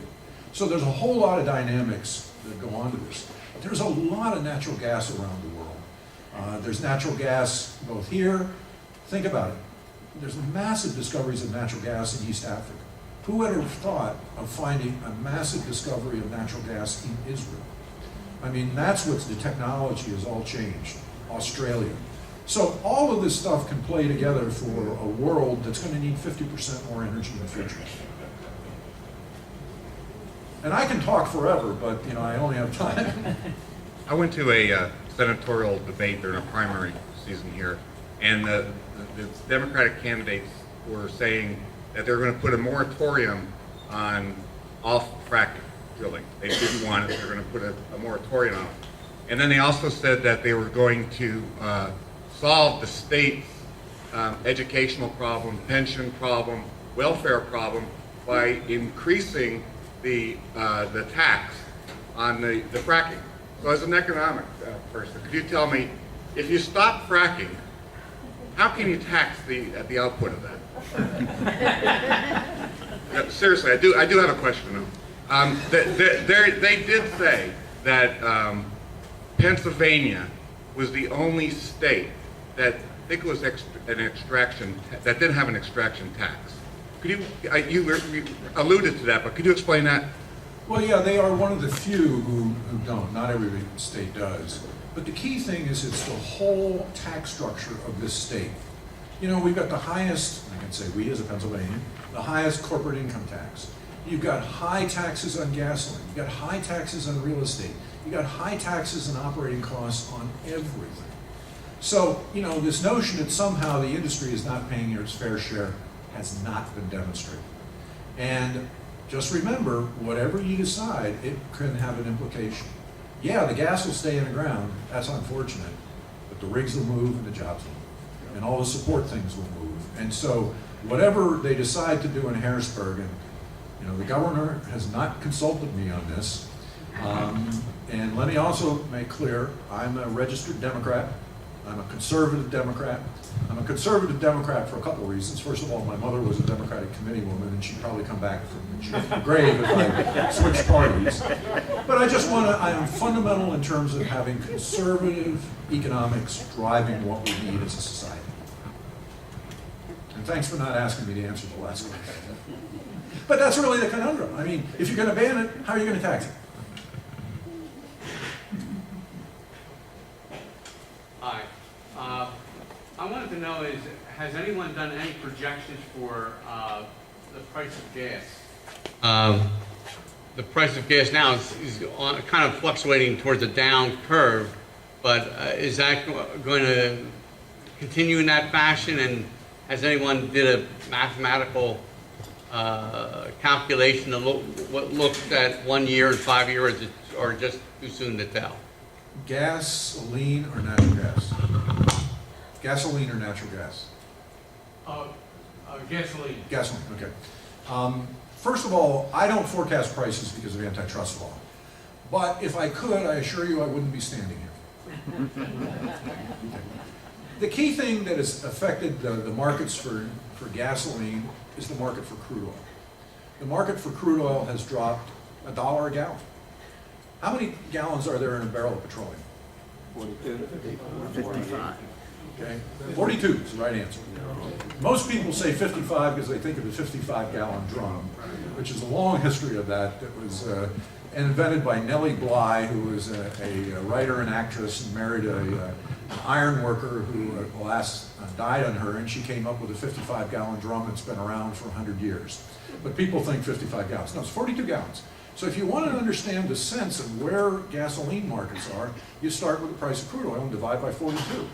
So there's a whole lot of dynamics that go on to this. There's a lot of natural gas around the world. There's natural gas both here. Think about it. There's massive discoveries of natural gas in East Africa. Who would have thought of finding a massive discovery of natural gas in Israel? I mean, that's what the technology has all changed. Australia. So all of this stuff can play together for a world that's going to need 50% more energy in the future. And I can talk forever, but I only have time. I went to a senatorial debate during a primary season here, and the Democratic candidates were saying that they're going to put a moratorium on all fracking drilling. They didn't want it. They're going to put a moratorium on it. And then they also said that they were going to solve the state's educational problem, pension problem, welfare problem by increasing the tax on the fracking. So as an economic person, could you tell me, if you stop fracking, how can you tax the output of that? Seriously, I do have a question though. They did say that Pennsylvania was the only state that, I think it was that didn't have an extraction tax. Could you alluded to that, but could you explain that? Well, yeah, they are one of the few who don't. Not every state does. But the key thing is it's the whole tax structure of this state. We've got the highest, I can say we as a Pennsylvanian, the highest corporate income tax. You've got high taxes on gasoline. You've got high taxes on real estate. You've got high taxes and operating costs on everything. So, this notion that somehow the industry is not paying its fair share has not been demonstrated. And just remember, whatever you decide, it can have an implication. Yeah, the gas will stay in the ground. That's unfortunate. But the rigs will move and the jobs will move. And all the support things will move. And so whatever they decide to do in Harrisburg, and the governor has not consulted me on this. And let me also make clear, I'm a registered Democrat. I'm a conservative Democrat. I'm a conservative Democrat for a couple of reasons. First of all, my mother was a Democratic committee woman, and she'd probably come back from the grave if I switched parties. But I am fundamental in terms of having conservative economics driving what we need as a society. And thanks for not asking me to answer the last question. But that's really the conundrum. I mean, if you're going to ban it, how are you going to tax it? Hi. I wanted to know has anyone done any projections for the price of gas? The price of gas now is kind of fluctuating towards a down curve, but is that going to continue in that fashion? And has anyone did a mathematical calculation to look at 1 year and 5 years, or just too soon to tell? Gasoline or natural gas? Gasoline or natural gas? Gasoline. Gasoline, okay. First of all, I don't forecast prices because of antitrust law. But if I could, I assure you I wouldn't be standing here. The key thing that has affected the markets for gasoline is the market for crude oil. The market for crude oil has dropped $1 a gallon. How many gallons are there in a barrel of petroleum? 55. Okay, 42 is the right answer. Most people say 55 because they think of a 55-gallon drum, which is a long history of that. That was and invented by Nellie Bly, who was a writer and actress and married an iron worker who alas died on her, and she came up with a 55-gallon drum that's been around for 100 years. But people think 55 gallons. No, it's 42 gallons. So if you want to understand the sense of where gasoline markets are, you start with the price of crude oil and divide by 42.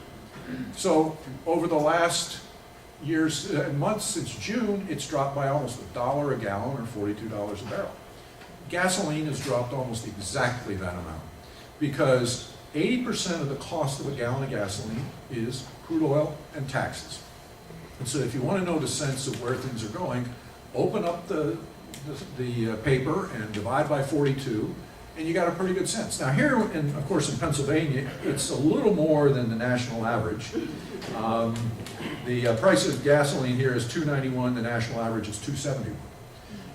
So over the last years, months since June, it's dropped by almost $1 a gallon or $42 a barrel. Gasoline has dropped almost exactly that amount because 80% of the cost of a gallon of gasoline is crude oil and taxes. And so if you want to know the sense of where things are going, open up the paper and divide by 42, and you got a pretty good sense. Now here, of course, in Pennsylvania, it's a little more than the national average. The price of gasoline here is $2.91. The national average is $2.71.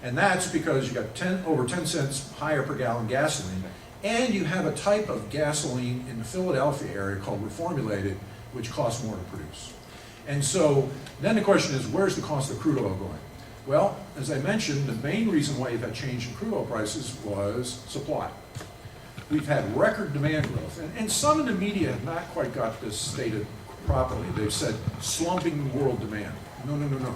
And that's because you got over 10 cents higher per gallon gasoline, and you have a type of gasoline in the Philadelphia area called reformulated, which costs more to produce. And so then the question is, where's the cost of crude oil going? Well, as I mentioned, the main reason why you've had change in crude oil prices was supply. We've had record demand growth, and some in the media have not quite got this stated properly. They've said slumping world demand. No, no, no, no.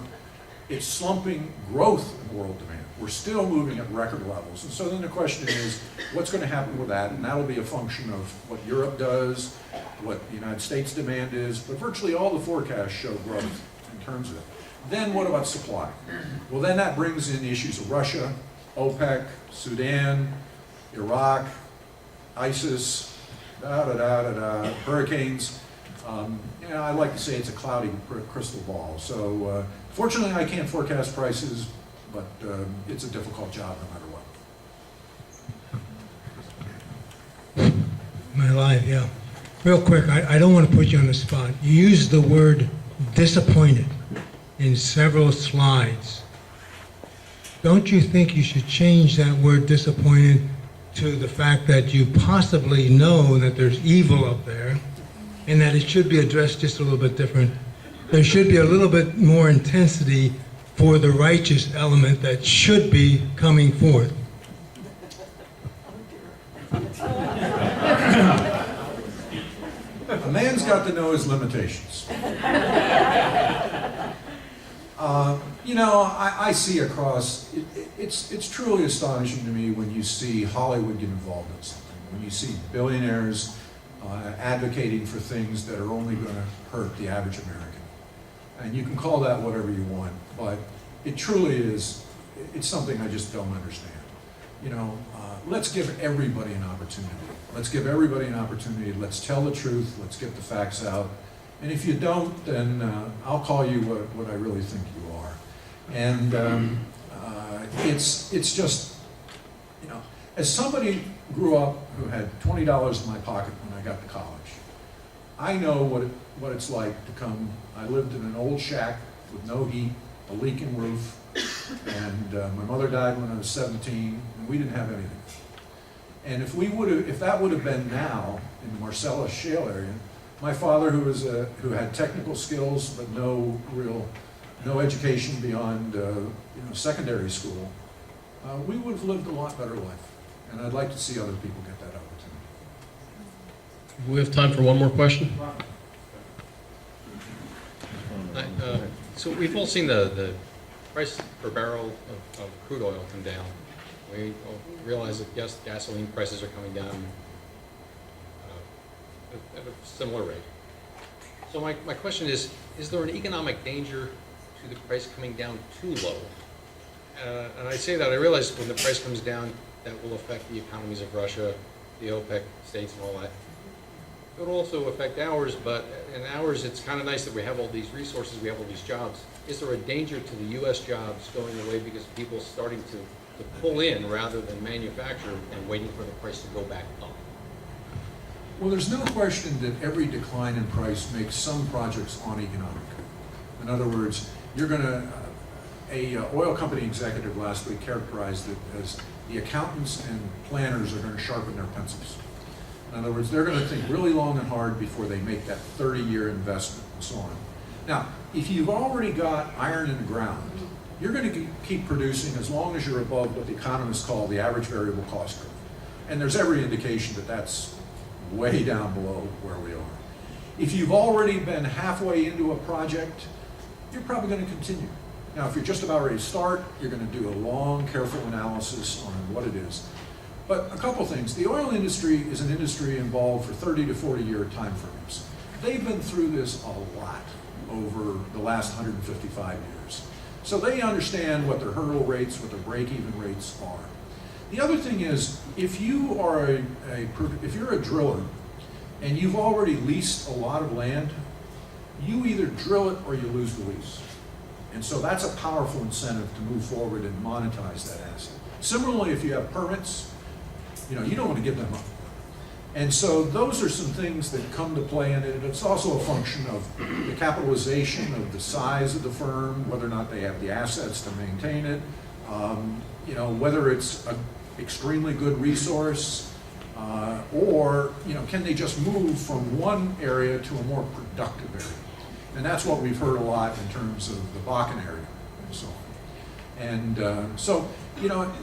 It's slumping growth in world demand. We're still moving at record levels. And so then the question is, what's going to happen with that? And that'll be a function of what Europe does, what the United States demand is, but virtually all the forecasts show growth in terms of it. Then what about supply? Well, then that brings in the issues of Russia, OPEC, Sudan, Iraq, ISIS, hurricanes. I like to say it's a cloudy crystal ball. So fortunately, I can't forecast prices, but it's a difficult job no matter what. My life, yeah. Real quick, I don't want to put you on the spot. You used the word disappointed in several slides. Don't you think you should change that word disappointed to the fact that you possibly know that there's evil up there and that it should be addressed just a little bit different? There should be a little bit more intensity for the righteous element that should be coming forth. A man's got to know his limitations. I see across, it's truly astonishing to me when you see Hollywood get involved in something, when you see billionaires advocating for things that are only going to hurt the average American. And you can call that whatever you want, but it truly is, it's something I just don't understand. Let's give everybody an opportunity. Let's give everybody an opportunity. Let's tell the truth. Let's get the facts out. And if you don't, then I'll call you what I really think you are. And it's just, as somebody grew up who had $20 in my pocket when I got to college, I know what it's like to come. I lived in an old shack with no heat, a leaking roof, and my mother died when I was 17, and we didn't have anything. And if that would have been now in the Marcellus Shale area, my father, who had technical skills but no education beyond secondary school, we would have lived a lot better life. And I'd like to see other people get that opportunity. We have time for one more question. So we've all seen the price per barrel of crude oil come down. We realize that, yes, gasoline prices are coming down at a similar rate. So my question is there an economic danger to the price coming down too low? And I say that, I realize when the price comes down, that will affect the economies of Russia, the OPEC states and all that. It will also affect ours, but in ours, it's kind of nice that we have all these resources, we have all these jobs. Is there a danger to the U.S. jobs going away because people are starting to pull in rather than manufacture and waiting for the price to go back up? Well, there's no question that every decline in price makes some projects uneconomic. In other words, a oil company executive last week characterized it as the accountants and planners are going to sharpen their pencils. In other words, they're going to think really long and hard before they make that 30-year investment and so on. Now, if you've already got iron in the ground, you're going to keep producing as long as you're above what the economists call the average variable cost curve. And there's every indication that that's way down below where we are. If you've already been halfway into a project, you're probably going to continue. Now, if you're just about ready to start, you're going to do a long, careful analysis on what it is. But a couple things. The oil industry is an industry involved for 30 to 40 year time frames. They've been through this a lot over the last 155 years. So they understand what their hurdle rates, what their break-even rates are. The other thing is, if you are if you're a driller and you've already leased a lot of land, you either drill it or you lose the lease. And so that's a powerful incentive to move forward and monetize that asset. Similarly, if you have permits, you don't want to give them up. And so those are some things that come to play in it. It's also a function of the capitalization of the size of the firm, whether or not they have the assets to maintain it, whether it's an extremely good resource, or can they just move from one area to a more productive area? And that's what we've heard a lot in terms of the Bakken area and so on. And so,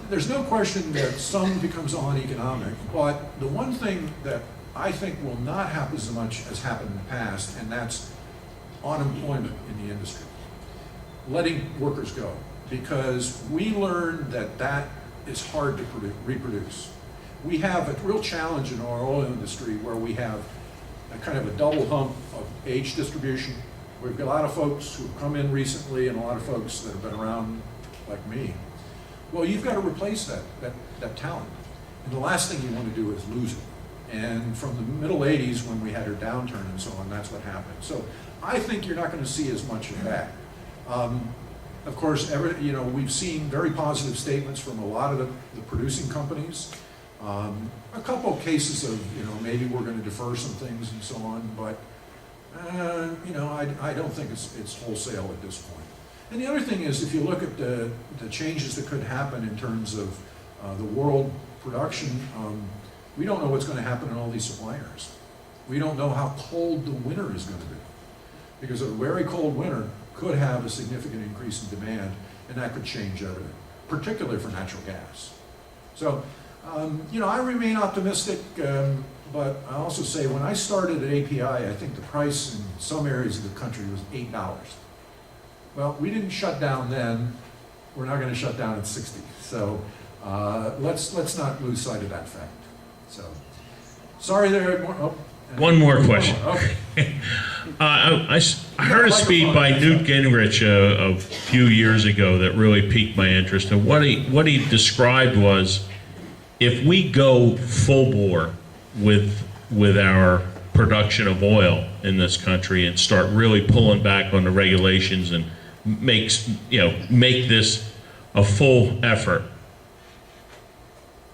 there's no question that some becomes uneconomic, but the one thing that I think will not happen as much as happened in the past, and that's unemployment in the industry. Letting workers go, because we learned that that is hard to reproduce. We have a real challenge in our oil industry where we have a kind of a double hump of age distribution. We've got a lot of folks who've come in recently and a lot of folks that have been around like me. Well, you've got to replace that talent. And the last thing you want to do is lose it. And from the middle 80s when we had our downturn and so on, that's what happened. So I think you're not going to see as much of that. Of course, we've seen very positive statements from a lot of the producing companies. A couple of cases of, maybe we're going to defer some things and so on, but, I don't think it's wholesale at this point. And the other thing is, if you look at the changes that could happen in terms of the world production, we don't know what's going to happen in all these supply areas. We don't know how cold the winter is going to be, because a very cold winter could have a significant increase in demand, and that could change everything, particularly for natural gas. So, I remain optimistic, but I also say when I started at API, I think the price in some areas of the country was $8. Well, we didn't shut down then. We're not going to shut down at 60. So let's not lose sight of that fact. So, sorry there. One more question. Okay. I heard a speech by Newt Gingrich a few years ago that really piqued my interest. And what he described was, if we go full bore with our production of oil in this country and start really pulling back on the regulations and make this a full effort,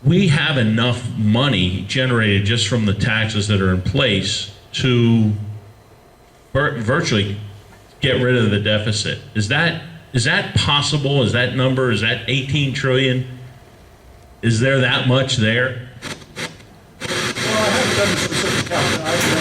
we have enough money generated just from the taxes that are in place to virtually get rid of the deficit. Is that possible? Is that number, is that 18 trillion? Is there that much there? Well, I haven't done the specific calculation.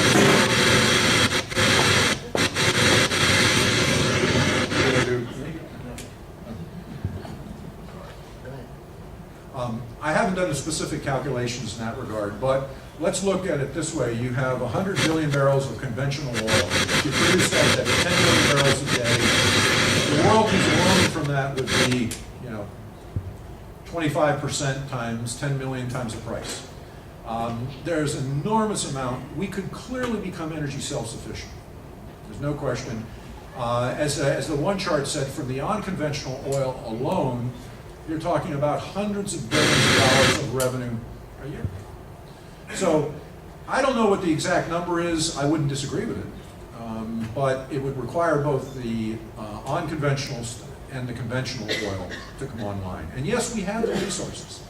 I haven't done the specific calculations in that regard, but let's look at it this way. You have 100 billion barrels of conventional oil. If you produce that at 10 million barrels a day, the royalties alone from that would be, 25% times 10 million times the price. There's an enormous amount. We could clearly become energy self-sufficient. There's no question. As the one chart said, from the unconventional oil alone, you're talking about hundreds of billions of dollars of revenue a year. So I don't know what the exact number is. I wouldn't disagree with it. But it would require both the unconventionals and the conventional oil to come online. And yes, we have the resources.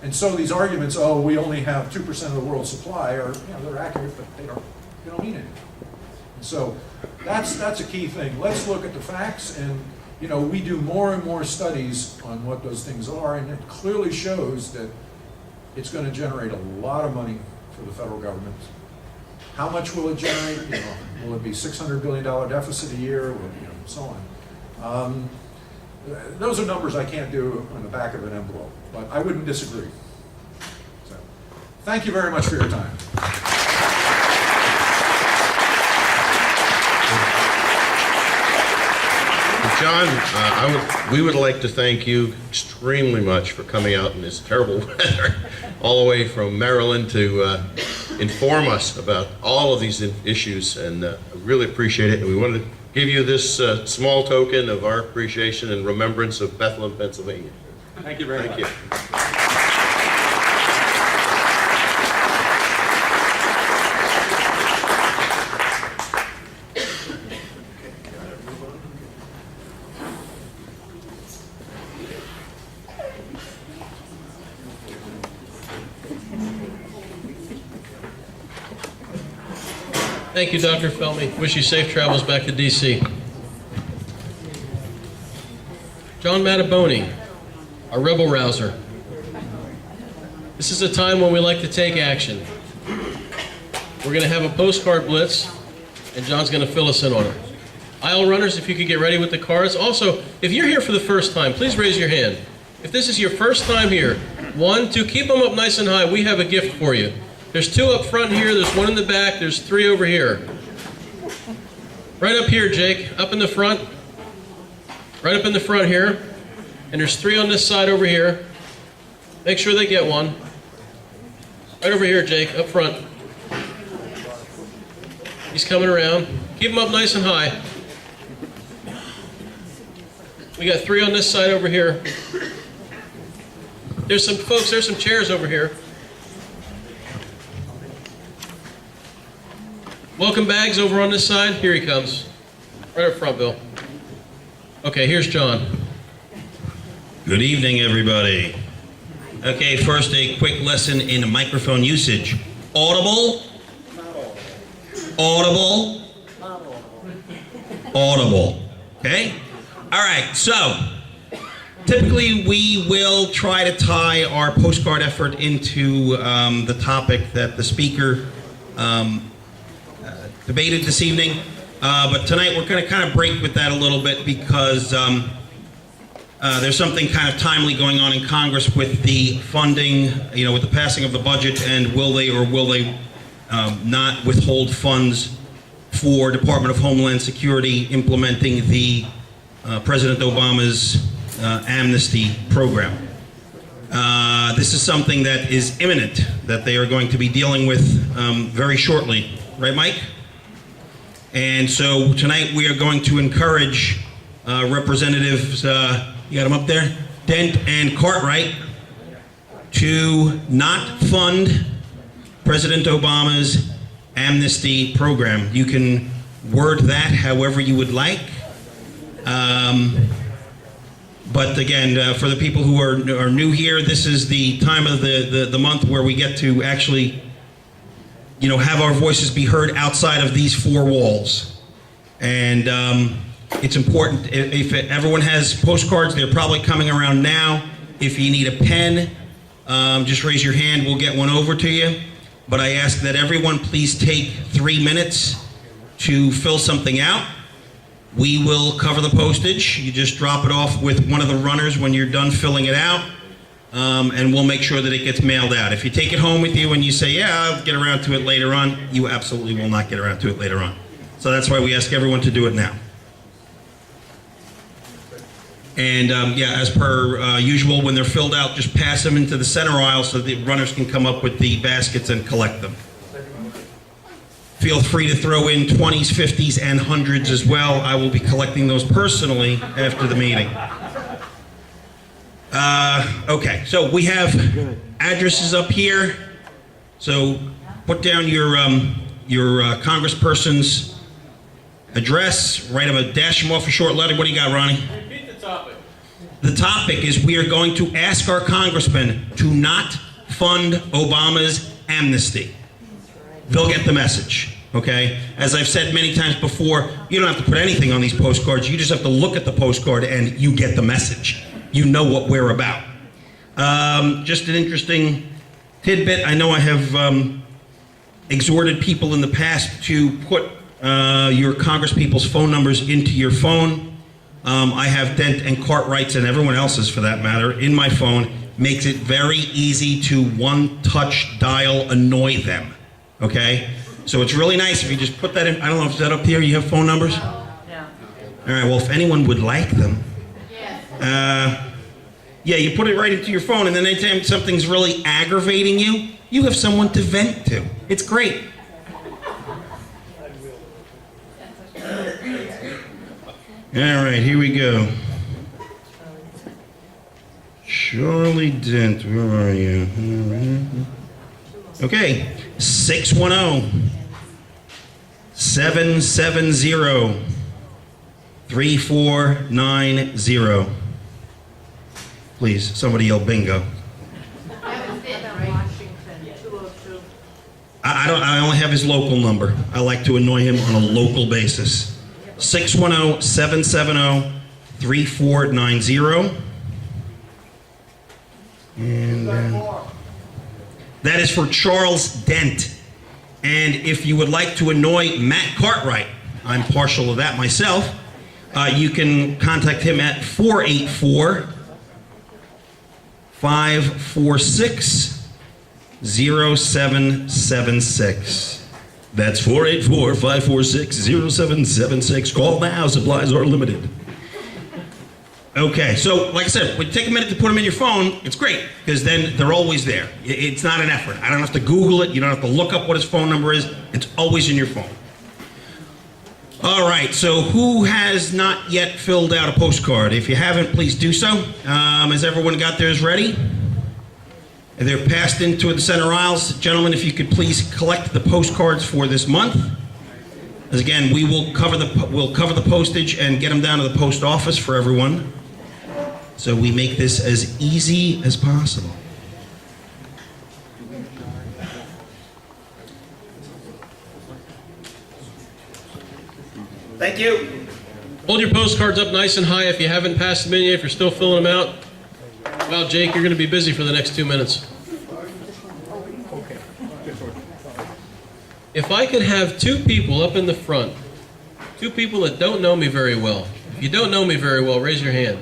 And so these arguments, we only have 2% of the world's supply, are they're accurate, but they don't mean anything. And so that's a key thing. Let's look at the facts, and we do more and more studies on what those things are, and it clearly shows that it's going to generate a lot of money for the federal government. How much will it generate? Will it be $600 billion deficit a year? So on. Those are numbers I can't do on the back of an envelope, but I wouldn't disagree. So, Thank you very much for your time. John, we would like to thank you extremely much for coming out in this terrible weather, all the way from Maryland to inform us about all of these issues, and really appreciate it. And we wanted to give you this small token of our appreciation and remembrance of Bethlehem, Pennsylvania. Thank you very much. Thank you. Thank you, Dr. Felmy. Wish you safe travels back to D.C. John Mattaboni, our rebel rouser. This is a time when we like to take action. We're going to have a postcard blitz, and John's going to fill us in on it. Aisle runners, if you could get ready with the cards. Also, if you're here for the first time, please raise your hand. If this is your first time here, 1, 2, keep them up nice and high. We have a gift for you. There's 2 up front here, there's 1 in the back, there's 3 over here. Right up here, Jake, up in the front. Right up in the front here. And there's 3 on this side over here. Make sure they get one. Right over here, Jake, up front. He's coming around. Keep him up nice and high. We got 3 on this side over here. There's some folks, there's some chairs over here. Welcome bags over on this side. Here he comes. Right up front, Bill. Okay, here's John. Good evening, everybody. Okay, first a quick lesson in microphone usage. Audible? Audible? Audible. Okay? All right, so typically we will try to tie our postcard effort into the topic that the speaker debated this evening, but tonight we're going to kind of break with that a little bit because there's something kind of timely going on in Congress with the funding, with the passing of the budget, and will they or will they not withhold funds for Department of Homeland Security implementing the President Obama's amnesty program. This is something that is imminent, that they are going to be dealing with very shortly. Right, Mike? And so tonight we are going to encourage Representatives, you got them up there? Dent and Cartwright, to not fund President Obama's amnesty program. You can word that however you would like. But again, for the people who are new here, this is the time of the month where we get to actually have our voices be heard outside of these 4 walls. And it's important, if everyone has postcards, they're probably coming around now. If you need a pen, just raise your hand, we'll get one over to you. But I ask that everyone please take 3 minutes to fill something out. We will cover the postage. You just drop it off with one of the runners when you're done filling it out. And we'll make sure that it gets mailed out. If you take it home with you and you say, yeah, I'll get around to it later on, you absolutely will not get around to it later on. So that's why we ask everyone to do it now. And as per usual, when they're filled out, just pass them into the center aisle so the runners can come up with the baskets and collect them. Feel free to throw in 20s, 50s, and 100s as well. I will be collecting those personally after the meeting. Okay, so we have addresses up here. So put down your congressperson's address, write them dash them off a short letter. What do you got, Ronnie? Repeat the topic. The topic is we are going to ask our congressmen to not fund Obama's amnesty. They'll get the message, okay? As I've said many times before, you don't have to put anything on these postcards. You just have to look at the postcard and you get the message. You know what we're about. Just an interesting tidbit. I know I have exhorted people in the past to put your congresspeople's phone numbers into your phone. I have Dent and Cartwright's and everyone else's, for that matter, in my phone. makes it very easy to one-touch dial annoy them, okay? So it's really nice if you just put that in. I don't know if that up here, you have phone numbers? No. All right, well, if anyone would like them, yeah, you put it right into your phone, and then anytime something's really aggravating you, you have someone to vent to. It's great. All right, here we go. Charlie Dent, where are you? Okay, 610-770-3490. Please, somebody yell bingo. I only have his local number. I like to annoy him on a local basis. 610-770-3490. And that is for Charles Dent. And if you would like to annoy Matt Cartwright, I'm partial to that myself, you can contact him at 484-546-0776. That's 484-546-0776. Call now, supplies are limited. Okay, so like I said, when you take a minute to put them in your phone, it's great, because then they're always there. It's not an effort. I don't have to Google it. You don't have to look up what his phone number is. It's always in your phone. All right, so who has not yet filled out a postcard? If you haven't, please do so. Has everyone got theirs ready? And they're passed into the center aisles. Gentlemen, if you could please collect the postcards for this month. As again, we'll cover the postage and get them down to the post office for everyone. So we make this as easy as possible. Thank you. Hold your postcards up nice and high if you haven't passed them in yet, if you're still filling them out. Well, Jake, you're going to be busy for the next 2 minutes. If I could have two people up in the front, two people that don't know me very well. If you don't know me very well, raise your hand.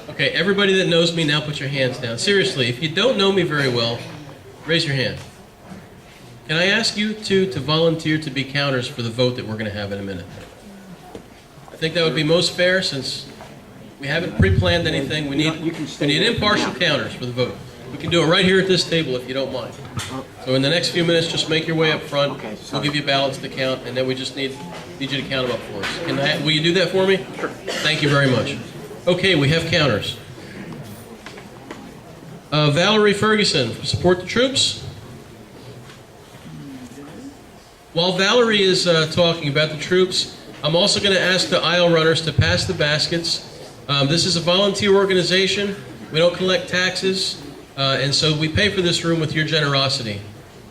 Okay, everybody that knows me, now put your hands down. Seriously, if you don't know me very well, raise your hand. Can I ask you to volunteer to be counters for the vote that we're going to have in a minute? I think that would be most fair, since we haven't pre-planned anything. We need impartial counters for the vote. We can do it right here at this table if you don't mind. So in the next few minutes, just make your way up front. We'll give you ballots to count, and then we just need you to count them up for us. Will you do that for me? Sure. Thank you very much. Okay, we have counters. Valerie Ferguson, support the troops. While Valerie is talking about the troops, I'm also going to ask the aisle runners to pass the baskets. This is a volunteer organization. We don't collect taxes. And so we pay for this room with your generosity.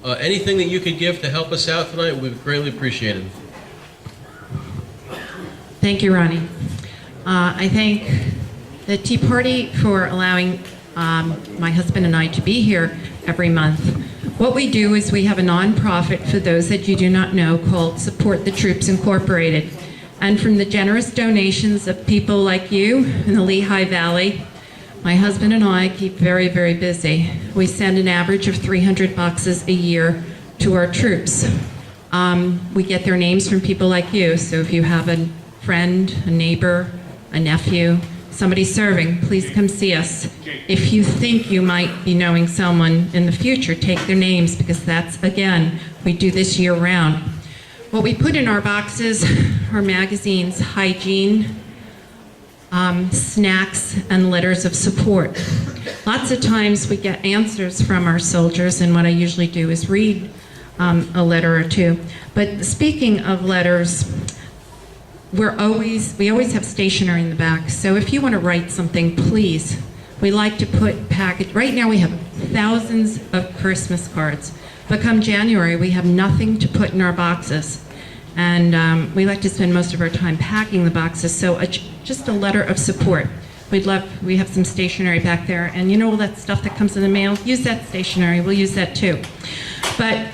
Anything that you could give to help us out tonight would be greatly appreciated. Thank you, Ronnie. I thank the Tea Party for allowing my husband and I to be here every month. What we do is we have a nonprofit, for those that you do not know, called Support the Troops Incorporated. And from the generous donations of people like you in the Lehigh Valley, my husband and I keep very, very busy. We send an average of 300 boxes a year to our troops. We get their names from people like you, so if you have a friend, a neighbor, a nephew, somebody serving, please come see us. If you think you might be knowing someone in the future, take their names, because that's, again, we do this year round. What we put in our boxes are magazines, hygiene, snacks, and letters of support. Lots of times we get answers from our soldiers, and what I usually do is read a letter or two. But speaking of letters, we always have stationery in the back, so if you want to write something, please. We like to put right now we have thousands of Christmas cards, but come January we have nothing to put in our boxes. And we like to spend most of our time packing the boxes, so just a letter of support. we have some stationery back there, and you know all that stuff that comes in the mail? Use that stationery, we'll use that too. But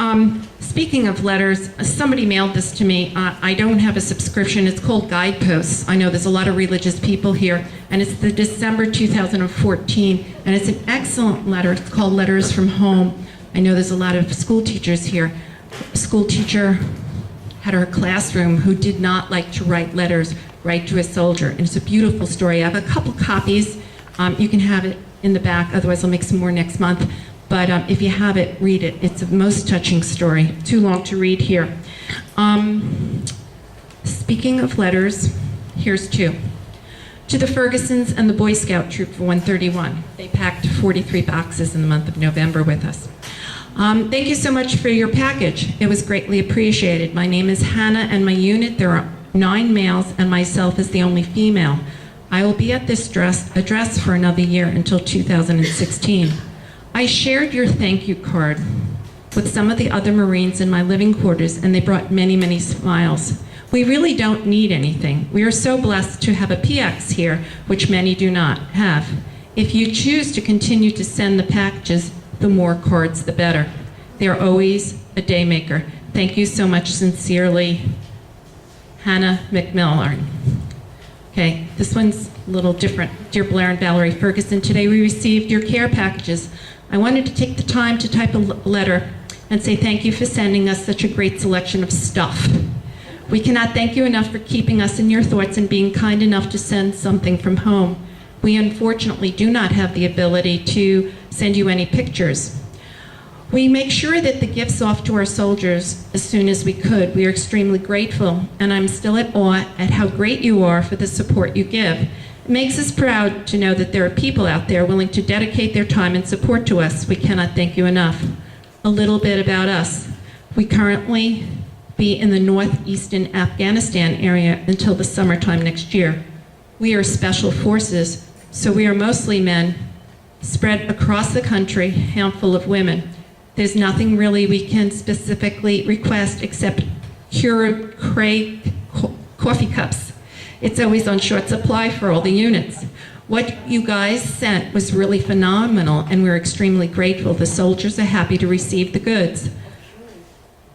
speaking of letters, somebody mailed this to me. I don't have a subscription, it's called Guideposts. I know there's a lot of religious people here, and it's the December 2014, and it's an excellent letter. It's called Letters from Home. I know there's a lot of school teachers here. A school teacher had her classroom who did not like to write letters right to a soldier, and it's a beautiful story. I have a couple copies. You can have it in the back, otherwise I'll make some more next month. But if you have it, read it. It's a most touching story. Too long to read here. Speaking of letters, here's two. To the Fergusons and the Boy Scout Troop for 131. They packed 43 boxes in the month of November with us. Thank you so much for your package. It was greatly appreciated. My name is Hannah, and my unit, there are 9 males, and myself is the only female. I will be at this address for another year until 2016. I shared your thank you card with some of the other Marines in my living quarters, and they brought many, many smiles. We really don't need anything. We are so blessed to have a PX here, which many do not have. If you choose to continue to send the packages, the more cards, the better. They are always a day maker. Thank you so much. Sincerely, Hannah McMillan. Okay, this one's a little different. Dear Blair and Valerie Ferguson, today we received your care packages. I wanted to take the time to type a letter and say thank you for sending us such a great selection of stuff. We cannot thank you enough for keeping us in your thoughts and being kind enough to send something from home. We unfortunately do not have the ability to send you any pictures. We make sure that the gifts off to our soldiers as soon as we could. We are extremely grateful, and I'm still at awe at how great you are for the support you give. It makes us proud to know that there are people out there willing to dedicate their time and support to us. We cannot thank you enough. A little bit about us. We currently be in the northeastern Afghanistan area until the summertime next year. We are special forces, so we are mostly men spread across the country, handful of women. There's nothing really we can specifically request except Keurig coffee cups. It's always on short supply for all the units. What you guys sent was really phenomenal, and we're extremely grateful. The soldiers are happy to receive the goods.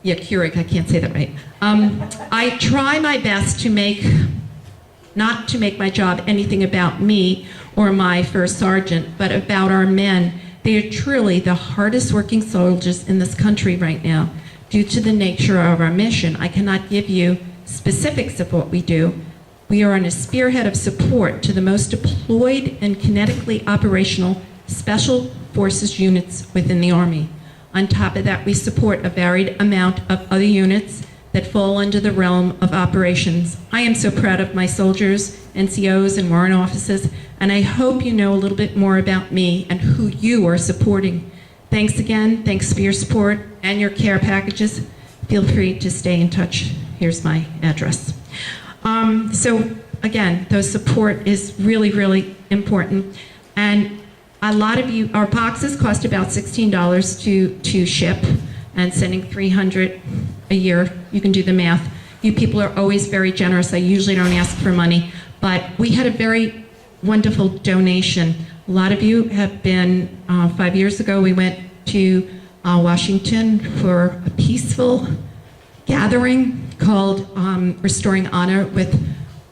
Yeah, Keurig, I can't say that right. I try my best to not to make my job anything about me or my first sergeant, but about our men. They are truly the hardest working soldiers in this country right now. Due to the nature of our mission, I cannot give you specifics of what we do. We are on a spearhead of support to the most deployed and kinetically operational special forces units within the Army. On top of that, we support a varied amount of other units that fall under the realm of operations. I am so proud of my soldiers, NCOs, and warrant officers, and I hope you know a little bit more about me and who you are supporting. Thanks again. Thanks for your support and your care packages. Feel free to stay in touch. Here's my address. So again, the support is really, really important. And a lot of you, our boxes cost about $16 to ship, and sending 300 a year, you can do the math. You people are always very generous. I usually don't ask for money, but we had a very wonderful donation. A lot of you have been, 5 years ago, we went to Washington for a peaceful gathering called Restoring Honor with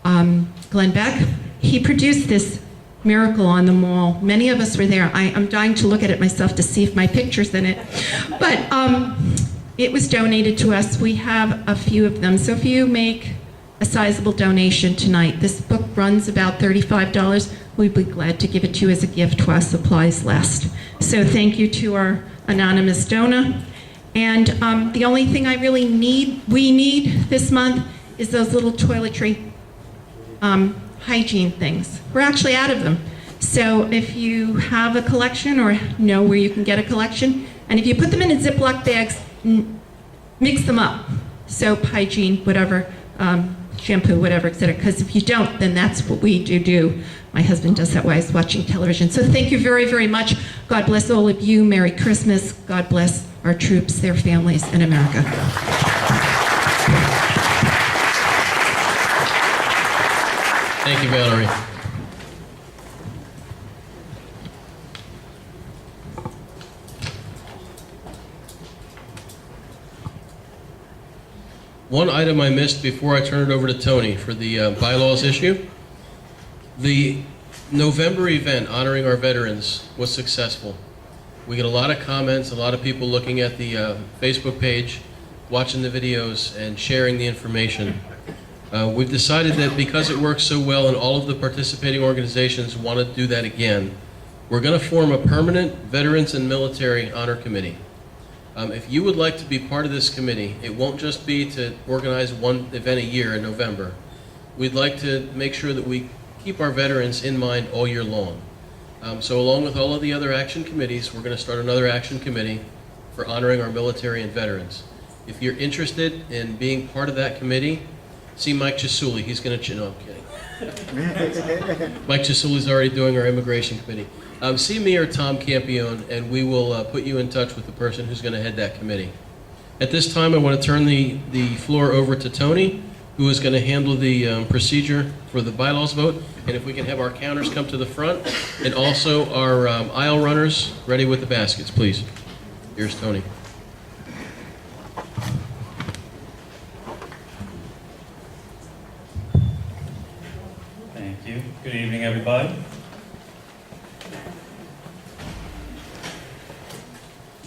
Glenn Beck. He produced this miracle on the mall. Many of us were there. I'm dying to look at it myself to see if my picture's in it. But it was donated to us. We have a few of them. So if you make a sizable donation tonight, this book runs about $35. We'd be glad to give it to you as a gift while supplies last. So thank you to our anonymous donor. And the only thing we need this month is those little toiletry hygiene things. We're actually out of them. So if you have a collection or know where you can get a collection, and if you put them in Ziploc bags, mix them up. Soap, hygiene, whatever, shampoo, whatever, etc. Because if you don't, then that's what we do. My husband does that while he's watching television. So thank you very, very much. God bless all of you. Merry Christmas. God bless our troops, their families, and America. Thank you, Valerie. One item I missed before I turn it over to Tony for the bylaws issue. The November event honoring our veterans was successful. We get a lot of comments, a lot of people looking at the Facebook page, watching the videos, and sharing the information. We've decided that because it works so well and all of the participating organizations want to do that again, we're going to form a permanent Veterans and Military Honor Committee. If you would like to be part of this committee, it won't just be to organize one event a year in November. We'd like to make sure that we keep our veterans in mind all year long. So along with all of the other action committees, we're going to start another action committee for honoring our military and veterans. If you're interested in being part of that committee, see Mike Chisuli. He's going to, no, I'm kidding. Mike Chisuli's already doing our immigration committee. See me or Tom Campione, and we will put you in touch with the person who's going to head that committee. At this time, I want to turn the floor over to Tony, who is going to handle the procedure for the bylaws vote. And if we can have our counters come to the front, and also our aisle runners ready with the baskets, please. Here's Tony. Thank you. Good evening, everybody.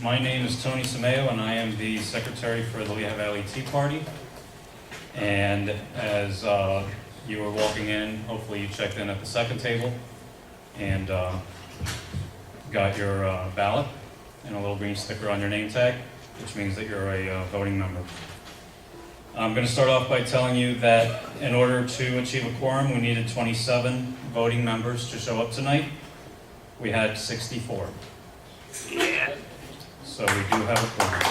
My name is Tony Sameo, and I am the secretary for the Lehigh Valley Tea Party. And as you were walking in, hopefully you checked in at the second table and got your ballot and a little green sticker on your name tag, which means that you're a voting member. I'm going to start off by telling you that in order to achieve a quorum, we needed 27 voting members to show up tonight. We had 64. Yeah. So we do have a quorum.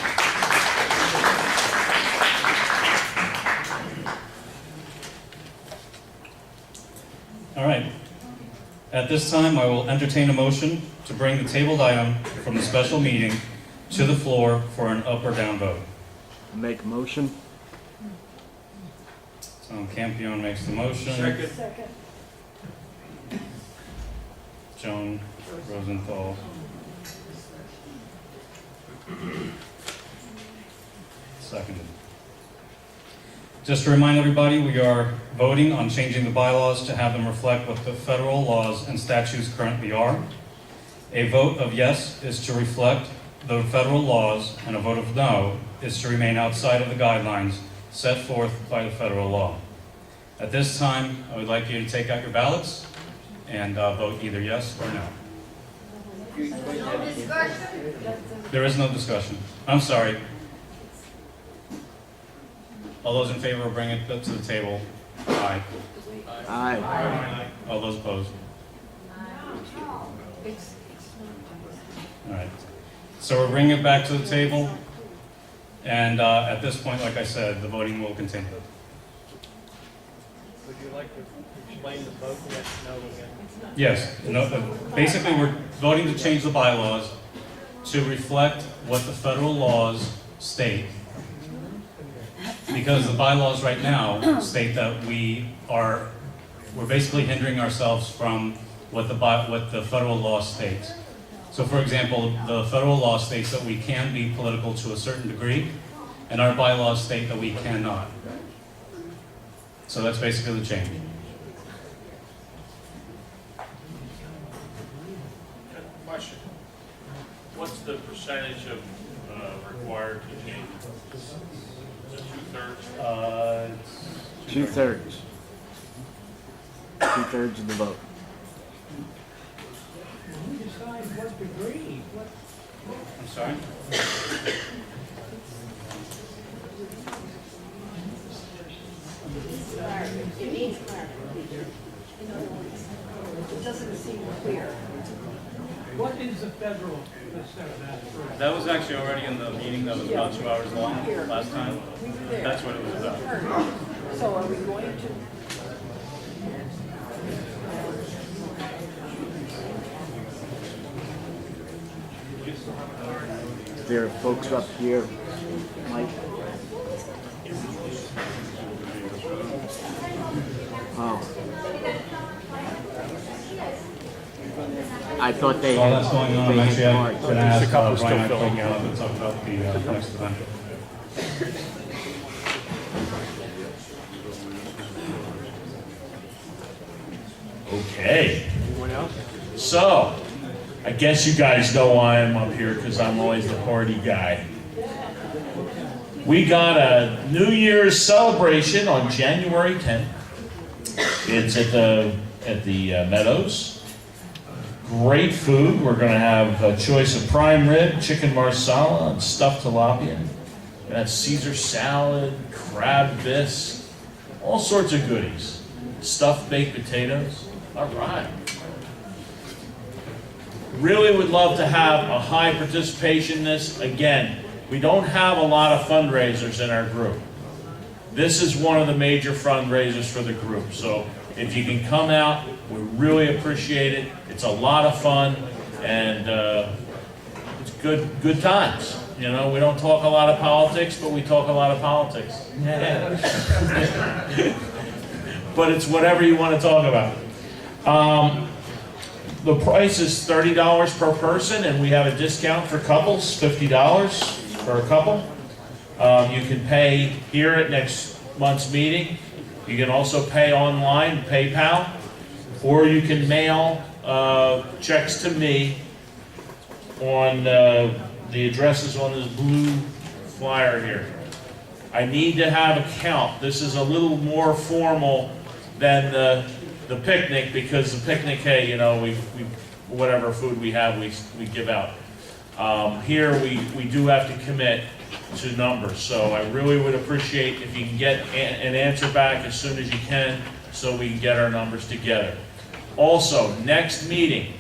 All right. At this time, I will entertain a motion to bring the tabled item from the special meeting to the floor for an up or down vote. Make a motion. Tom Campione makes the motion. Second. Joan Rosenthal. Seconded. Just to remind everybody, we are voting on changing the bylaws to have them reflect what the federal laws and statutes currently are. A vote of yes is to reflect the federal laws, and a vote of no is to remain outside of the guidelines set forth by the federal law. At this time, I would like you to take out your ballots and vote either yes or no. No discussion? There is no discussion. I'm sorry. All those in favor of bringing it to the table, aye. Aye. All those opposed? All right. So we're bringing it back to the table, and at this point, like I said, the voting will continue. Would you like to explain the vote? No again. Yes. Basically, we're voting to change the bylaws to reflect what the federal laws state. Because the bylaws right now state that we're basically hindering ourselves from what the federal law states. So for example, the federal law states that we can be political to a certain degree, and our bylaws state that we cannot. So that's basically the change. Question. What's the percentage of required to change? Is it 2/3? 2/3. 2/3 of the vote. I'm sorry? It needs clarity. It doesn't seem clear. What is the federal percent of that? That was actually already in the meeting that was about 2 hours long last time. That's what it was about. So are we going to? There are folks up here, Mike. Oh. I thought they While had. that's going on, I'm actually going to ask Brian Iacocca to talk about the next event. Okay. So, I guess you guys know why I'm up here, because I'm always the party guy. We got a New Year's celebration on January 10th. It's at the Meadows. Great food. We're going to have a choice of prime rib, chicken marsala, and stuffed tilapia. We have Caesar salad, crab bisque, all sorts of goodies. Stuffed baked potatoes. All right. Really would love to have a high participation in this. Again, we don't have a lot of fundraisers in our group. This is one of the major fundraisers for the group. So if you can come out, we really appreciate it. It's a lot of fun, and it's good times. You know, we don't talk a lot of politics, but we talk a lot of politics. But it's whatever you want to talk about. The price is $30 per person, and we have a discount for couples, $50 for a couple. You can pay here at next month's meeting. You can also pay online, PayPal, or you can mail checks to me on the addresses on this blue flyer here. I need to have a count. This is a little more formal than the picnic, because the picnic, hey, you know, we whatever food we have, we give out. Here we do have to commit to numbers, so I really would appreciate if you can get an answer back as soon as you can, so we can get our numbers together. Also, next meeting,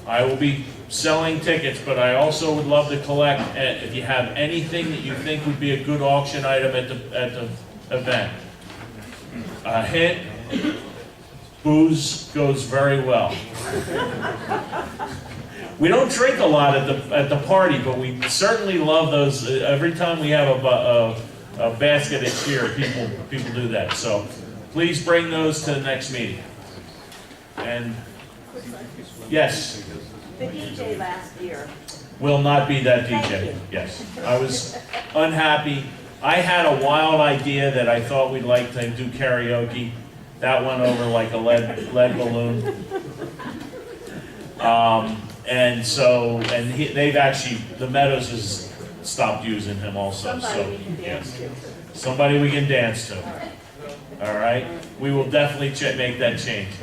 I will be selling tickets, but I also would love to collect, if you have anything that you think would be a good auction item at the event. A hint, booze goes very well. We don't drink a lot at the party, but we certainly love those. Every time we have a basket of beer, people do that. So please bring those to the next meeting. And yes. The DJ last year. Will not be that DJ. Yes. I was unhappy. I had a wild idea that I thought we'd like to do karaoke. That went over like a lead balloon. They've actually, the Meadows has stopped using him also. So yes, somebody we can dance to. All right, we will definitely make that change.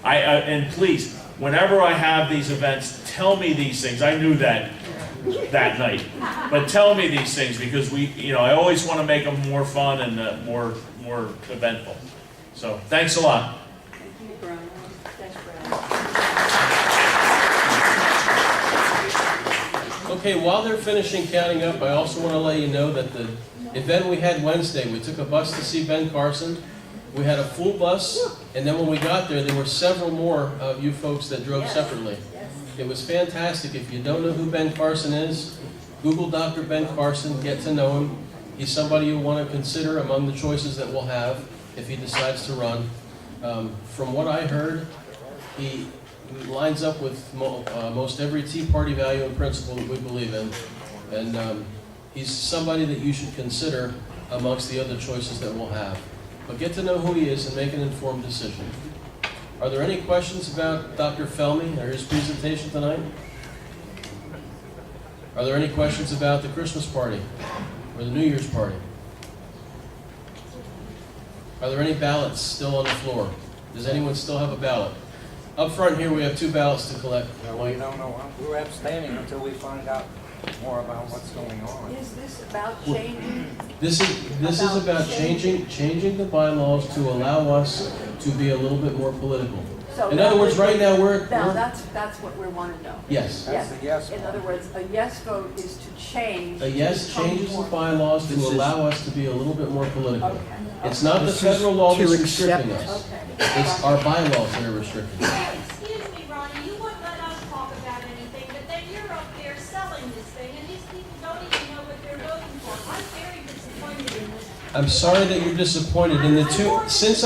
And please, whenever I have these events, tell me these things. I knew that night, but tell me these things, because I always want to make them more fun and more eventful. So thanks a lot. Okay, while they're finishing counting up, I also want to let you know that the event we had Wednesday, we took a bus to see Ben Carson. We had a full bus, and then when we got there were several more of you folks that drove separately. It was fantastic. If you don't know who Ben Carson is, Google Dr. Ben Carson, get to know him. He's somebody you want to consider among the choices that we'll have if he decides to run. From what I heard, he lines up with most every Tea Party value and principle that we believe in. And he's somebody that you should consider amongst the other choices that we'll have. But get to know who he is and make an informed decision. Are there any questions about Dr. Felmy or his presentation tonight? Are there any questions about the Christmas party or the New Year's party? Are there any ballots still on the floor? Does anyone still have a ballot? Up front here, we have 2 ballots to collect. We don't know. We're abstaining until we find out more about what's going on. Is this about changing? This is about changing the bylaws to allow us to be a little bit more political. So in other words, right now that's what we want to know. Yes. That's a yes. In other words, a yes vote is to change. A yes changes the bylaws to allow us to be a little bit more political. Okay. It's not the federal law that's restricting us. Okay. It's our bylaws that are restricting us. Excuse me, Ronnie, you wouldn't let us talk about anything, but then you're up there selling this thing, and these people don't even know what they're voting for. I'm very disappointed in this. I'm sorry that you're disappointed. In the since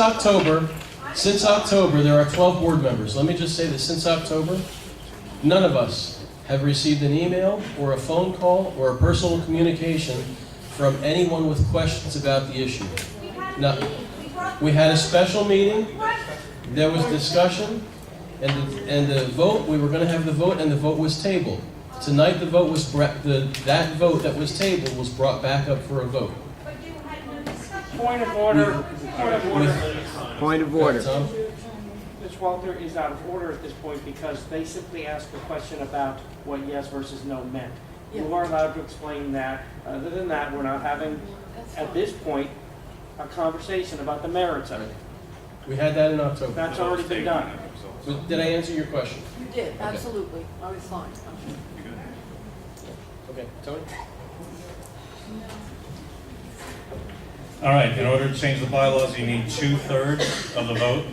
October, there are 12 board members. Let me just say that since October, none of us have received an email or a phone call or a personal communication from anyone with questions about the issue. No. We had a special meeting. There was discussion, and the vote, we were going to have the vote, and the vote was tabled. Tonight, the vote was, that vote that was tabled was brought back up for a vote. Point of order. Point of order. Point of order. Tom? Ms. Walter is out of order at this point because they simply asked a question about what yes versus no meant. You are allowed to explain that. Other than that, we're not having, at this point, a conversation about the merits of it. We had that in October. That's already been done. Did I answer your question? You did, absolutely. I was fine. Okay, Tony? All right, in order to change the bylaws, you need 2/3 of the vote.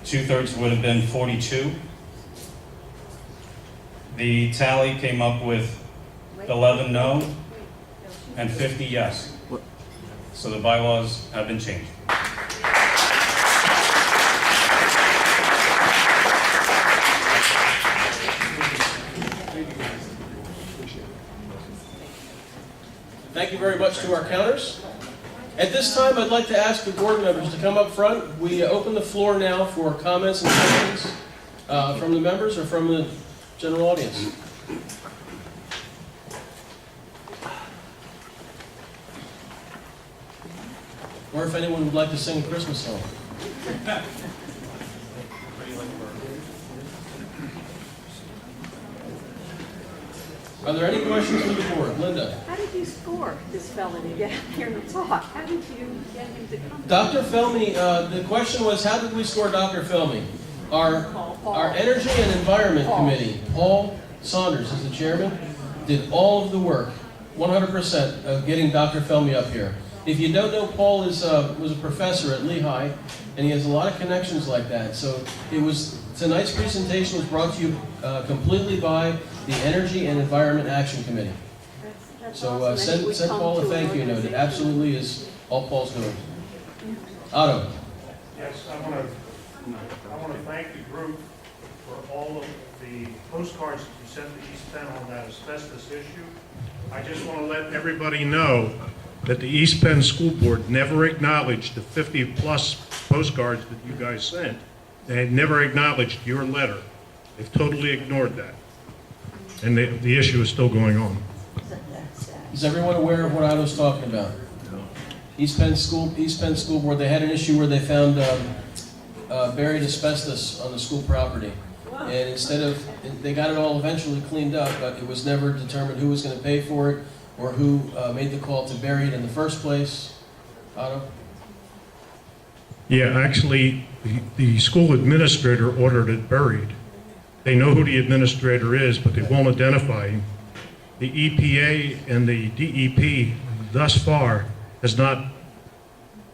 2/3 would have been 42. The tally came up with 11 no and 50 yes. So the bylaws have been changed. Thank you very much to our counters. At this time, I'd like to ask the board members to come up front. We open the floor now for comments and questions from the members or from the general audience. Or if anyone would like to sing a Christmas song. Are there any questions from the board? Linda? How did you score this fellow to get here to talk? How did you get him to come? Dr. Felmy, the question was, how did we score Dr. Felmy? Our Energy and Environment Committee, Paul Saunders is the chairman, did all of the work, 100% of getting Dr. Felmy up here. If you don't know, Paul was a professor at Lehigh, and he has a lot of connections like that. So tonight's presentation was brought to you completely by the Energy and Environment Action Committee. So awesome. send Paul a thank you note. It absolutely is all Paul's doing. Otto. Yes, I want to thank the group for all of the postcards that you sent to East Penn on that asbestos issue. I just want to let everybody know that the East Penn School Board never acknowledged the 50-plus postcards that you guys sent. They never acknowledged your letter. They've totally ignored that. And the issue is still going on. Is everyone aware of what I was talking about? East Penn School Board, they had an issue where they found buried asbestos on the school property. And they got it all eventually cleaned up, but it was never determined who was going to pay for it or who made the call to bury it in the first place. Otto? Yeah, actually, the school administrator ordered it buried. They know who the administrator is, but they won't identify him. The EPA and the DEP thus far has not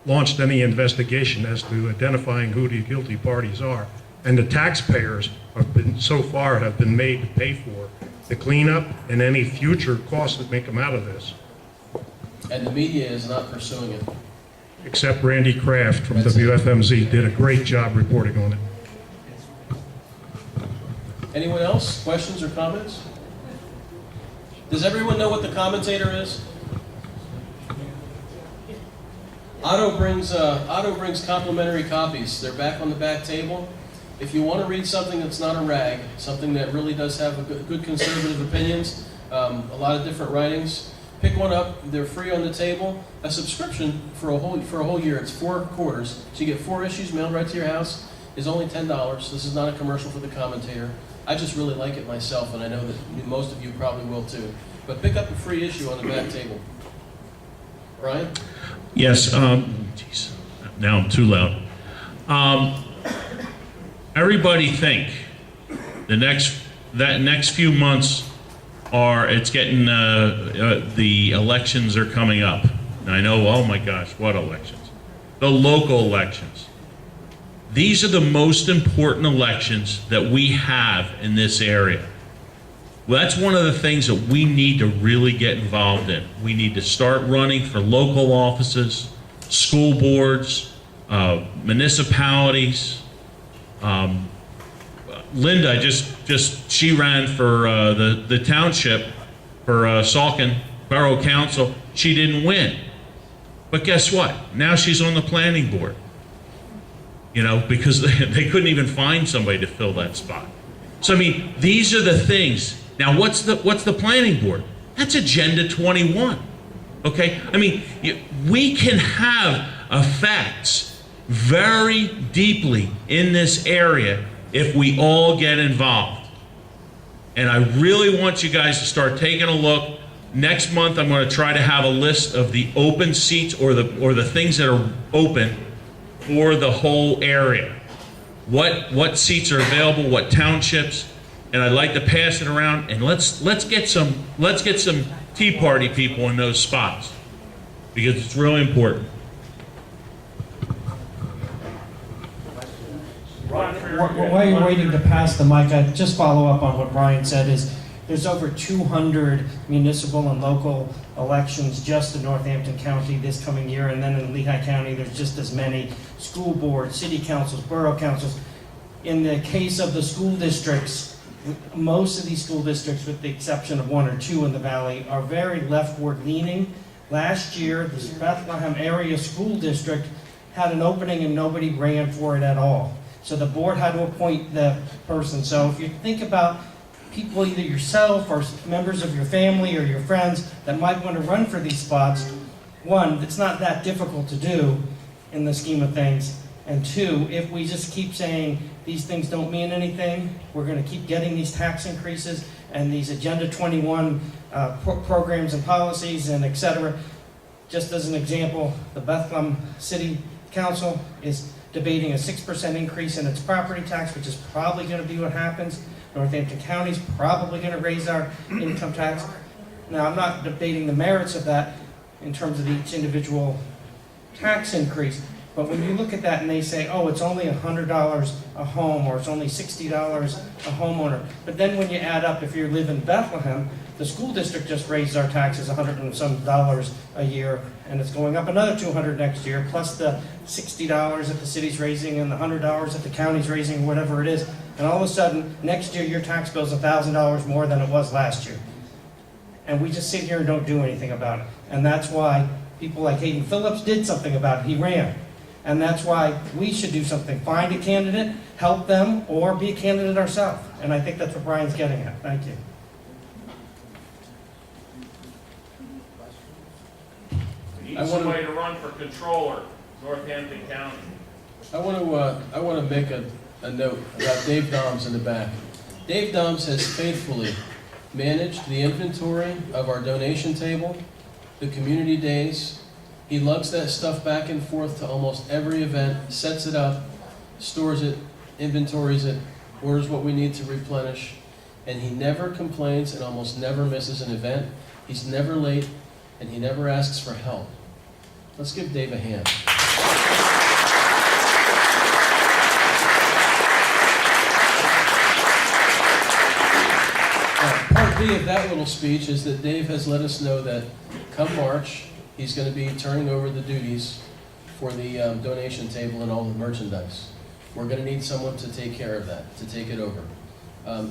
launched any investigation as to identifying who the guilty parties are. And the taxpayers so far have been made to pay for the cleanup and any future costs that may come out of this. And the media is not pursuing it. Except Randy Kraft from WFMZ did a great job reporting on it. Anyone else? Questions or comments? Does everyone know what the commentator is? Otto brings complimentary copies. They're back on the back table. If you want to read something that's not a rag, something that really does have a good conservative opinions, a lot of different writings, pick one up. They're free on the table. A subscription for a whole year, it's 4 quarters, so you get 4 issues mailed right to your house, is only $10. This is not a commercial for the commentator. I just really like it myself, and I know that most of you probably will too. But pick up a free issue on the back table. Brian? Yes, geez, now I'm too loud. Everybody think the next few months it's getting, the elections are coming up. And I know, oh my gosh, what elections? The local elections. These are the most important elections that we have in this area. Well, that's one of the things that we need to really get involved in. We need to start running for local offices, school boards, municipalities. Linda she ran for the township for Salkin Borough Council. She didn't win. But guess what? Now she's on the planning board. because they couldn't even find somebody to fill that spot. So I mean, these are the things. Now, what's the planning board? That's Agenda 21. Okay? I mean, we can have effects very deeply in this area if we all get involved. And I really want you guys to start taking a look. Next month, I'm going to try to have a list of the open seats or the things that are open for the whole area. What seats are available, what townships, and I'd like to pass it around, and let's get some Tea Party people in those spots, because it's really important. While you're waiting to pass the mic, I'd just follow up on what Brian said. There's over 200 municipal and local elections just in Northampton County this coming year, and then in Lehigh County there's just as many school boards, city councils, borough councils. In the case of the school districts, most of these school districts, with the exception of one or two in the valley, are very leftward leaning. Last year, the Bethlehem area school district had an opening and nobody ran for it at all. So the board had to appoint the person. So if you think about people, either yourself or members of your family or your friends that might want to run for these spots, one, it's not that difficult to do in the scheme of things. And two, if we just keep saying these things don't mean anything, we're going to keep getting these tax increases and these Agenda 21 programs and policies and et cetera. Just as an example, the Bethlehem City Council is debating a 6% increase in its property tax, which is probably going to be what happens. Northampton County's probably going to raise our income tax. Now, I'm not debating the merits of that in terms of each individual tax increase, but when you look at that and they say, oh, it's only $100 a home, or it's only $60 a homeowner, but then when you add up, if you live in Bethlehem, the school district just raised our taxes $100 and some a year, and it's going up another $200 next year, plus the $60 that the city's raising and the $100 that the county's raising, whatever it is. And all of a sudden, next year, your tax bill is $1,000 more than it was last year. And we just sit here and don't do anything about it. And that's why people like Hayden Phillips did something about it. He ran. And that's why we should do something. Find a candidate, help them, or be a candidate ourselves. And I think that's what Brian's getting at. Thank you. We need somebody to run for controller, Northampton County. I want to make a note about Dave Doms in the back. Dave Doms has faithfully managed the inventory of our donation table, the community days. He lugs that stuff back and forth to almost every event, sets it up, stores it, inventories it, orders what we need to replenish, and he never complains and almost never misses an event. He's never late, and he never asks for help. Let's give Dave a hand. Part B of that little speech is that Dave has let us know that come March, he's going to be turning over the duties for the donation table and all the merchandise. We're going to need someone to take care of that, to take it over.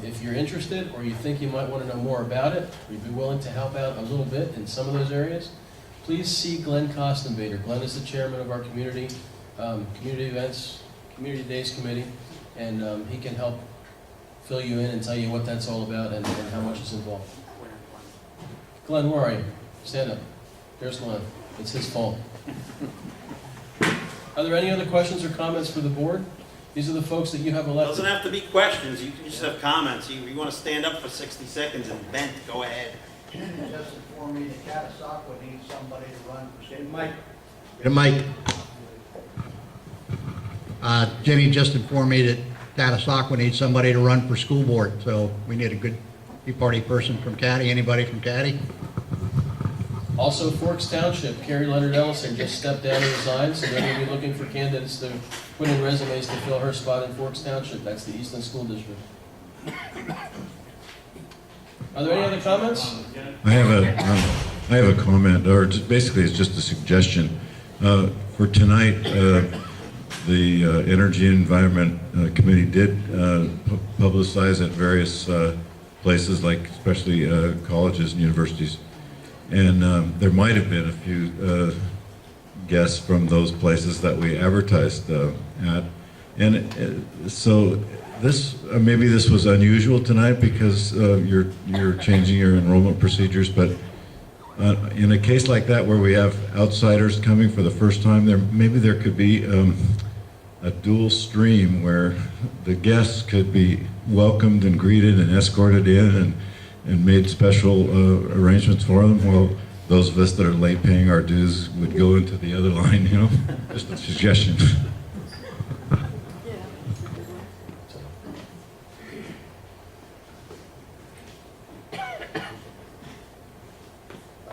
If you're interested or you think you might want to know more about it, we'd be willing to help out a little bit in some of those areas. Please see Glenn Costenbader. Glenn is the chairman of our community events, community days committee, and he can help fill you in and tell you what that's all about and how much is involved. Glenn, where are you? Stand up. There's Glenn. It's his fault. Are there any other questions or comments for the board? These are the folks that you have elected. Doesn't have to be questions. You can just have comments. You want to stand up for 60 seconds and vent, go ahead. Just inform me that Catasauqua needs somebody to run for city. Mike. Mike. Jimmy just informed me that Catasauqua needs somebody to run for school board, so we need a good Tea Party person from Caddy. Anybody from Caddy? Also, Forks Township, Carrie Leonard Ellison just stepped down and resigned, so they're going to be looking for candidates to put in resumes to fill her spot in Forks Township. That's the Eastland School District. Are there any other comments? I have a comment, or basically it's just a suggestion. For tonight, the Energy and Environment Committee did publicize at various places, like especially colleges and universities. And there might have been a few guests from those places that we advertised at. And so this, maybe this was unusual tonight because you're changing your enrollment procedures, but in a case like that where we have outsiders coming for the first time, maybe there could be a dual stream where the guests could be welcomed and greeted and escorted in and made special arrangements for them, while those of us that are late paying our dues would go into the other line, you know? Just a suggestion.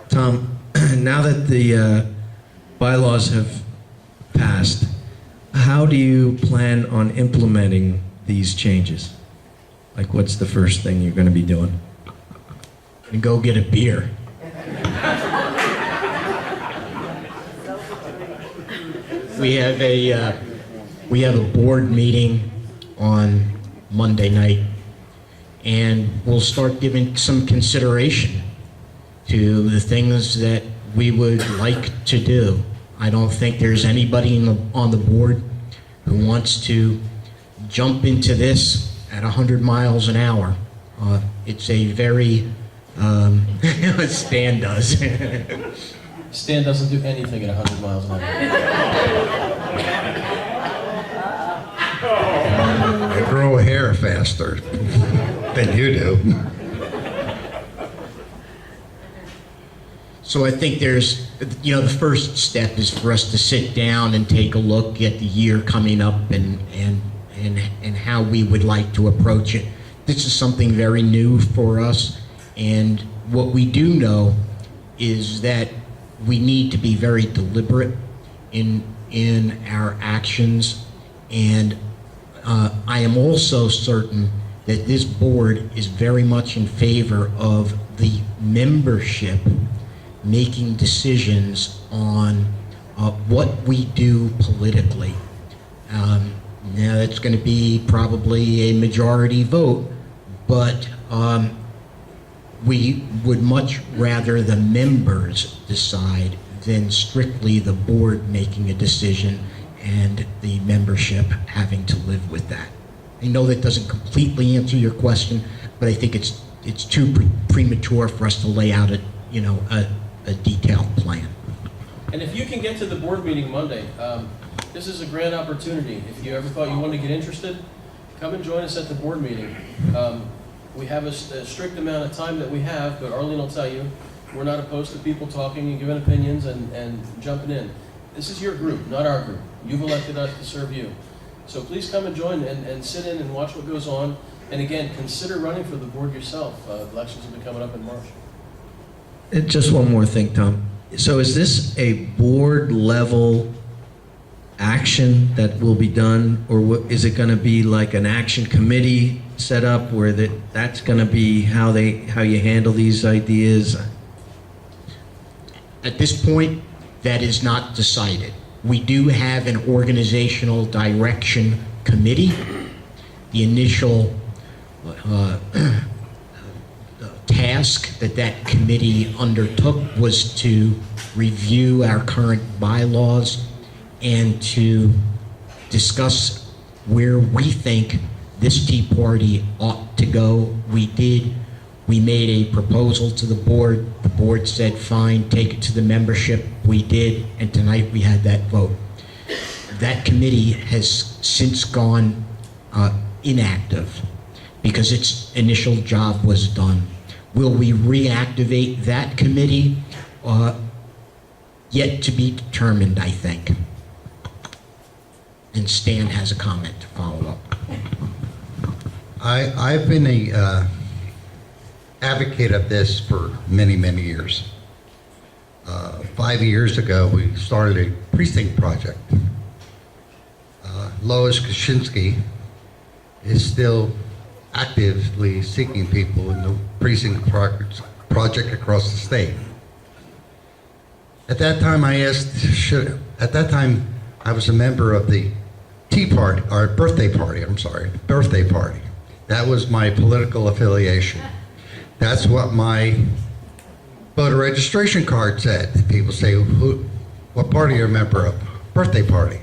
Tom, now that the bylaws have passed, how do you plan on implementing these changes? Like, what's the first thing you're going to be doing? And go get a beer. We have a board meeting on Monday night, and we'll start giving some consideration to the things that we would like to do. I don't think there's anybody on the board who wants to jump into this at 100 miles an hour. It's a very, Stan does. Stan doesn't do anything at 100 miles an hour. I grow hair faster than you do. So I think there's, the first step is for us to sit down and take a look at the year coming up and how we would like to approach it. This is something very new for us, and what we do know is that we need to be very deliberate in our actions, and I am also certain that this board is very much in favor of the membership making decisions on what we do politically. Now that's going to be probably a majority vote, but we would much rather the members decide than strictly the board making a decision and the membership having to live with that. I know that doesn't completely answer your question, but I think it's too premature for us to lay out a detailed plan. And if you can get to the board meeting Monday, this is a grand opportunity. If you ever thought you wanted to get interested, come and join us at the board meeting. We have a strict amount of time that we have, but Arlene will tell you, we're not opposed to people talking and giving opinions and jumping in. This is your group, not our group. You've elected us to serve you. So please come and join and sit in and watch what goes on. And again, consider running for the board yourself. Elections will be coming up in March. Just one more thing, Tom. So is this a board level action that will be done, or is it going to be like an action committee set up where that's going to be how you handle these ideas? At this point, that is not decided. We do have an organizational direction committee. The initial task that committee undertook was to review our current bylaws and to discuss where we think this Tea Party ought to go. We made a proposal to the board. The board said, fine, take it to the membership. We did, and tonight we had that vote. That committee has since gone inactive because its initial job was done. Will we reactivate that committee? Yet to be determined, I think. And Stan has a comment to follow up. I've been a advocate of this for many, many years. 5 years ago, we started a precinct project. Lois Kaczynski is still actively seeking people in the precinct project across the state. At that time, I was a member of the birthday party. That was my political affiliation. That's what my voter registration card said. People say, what party are you a member of? Birthday party.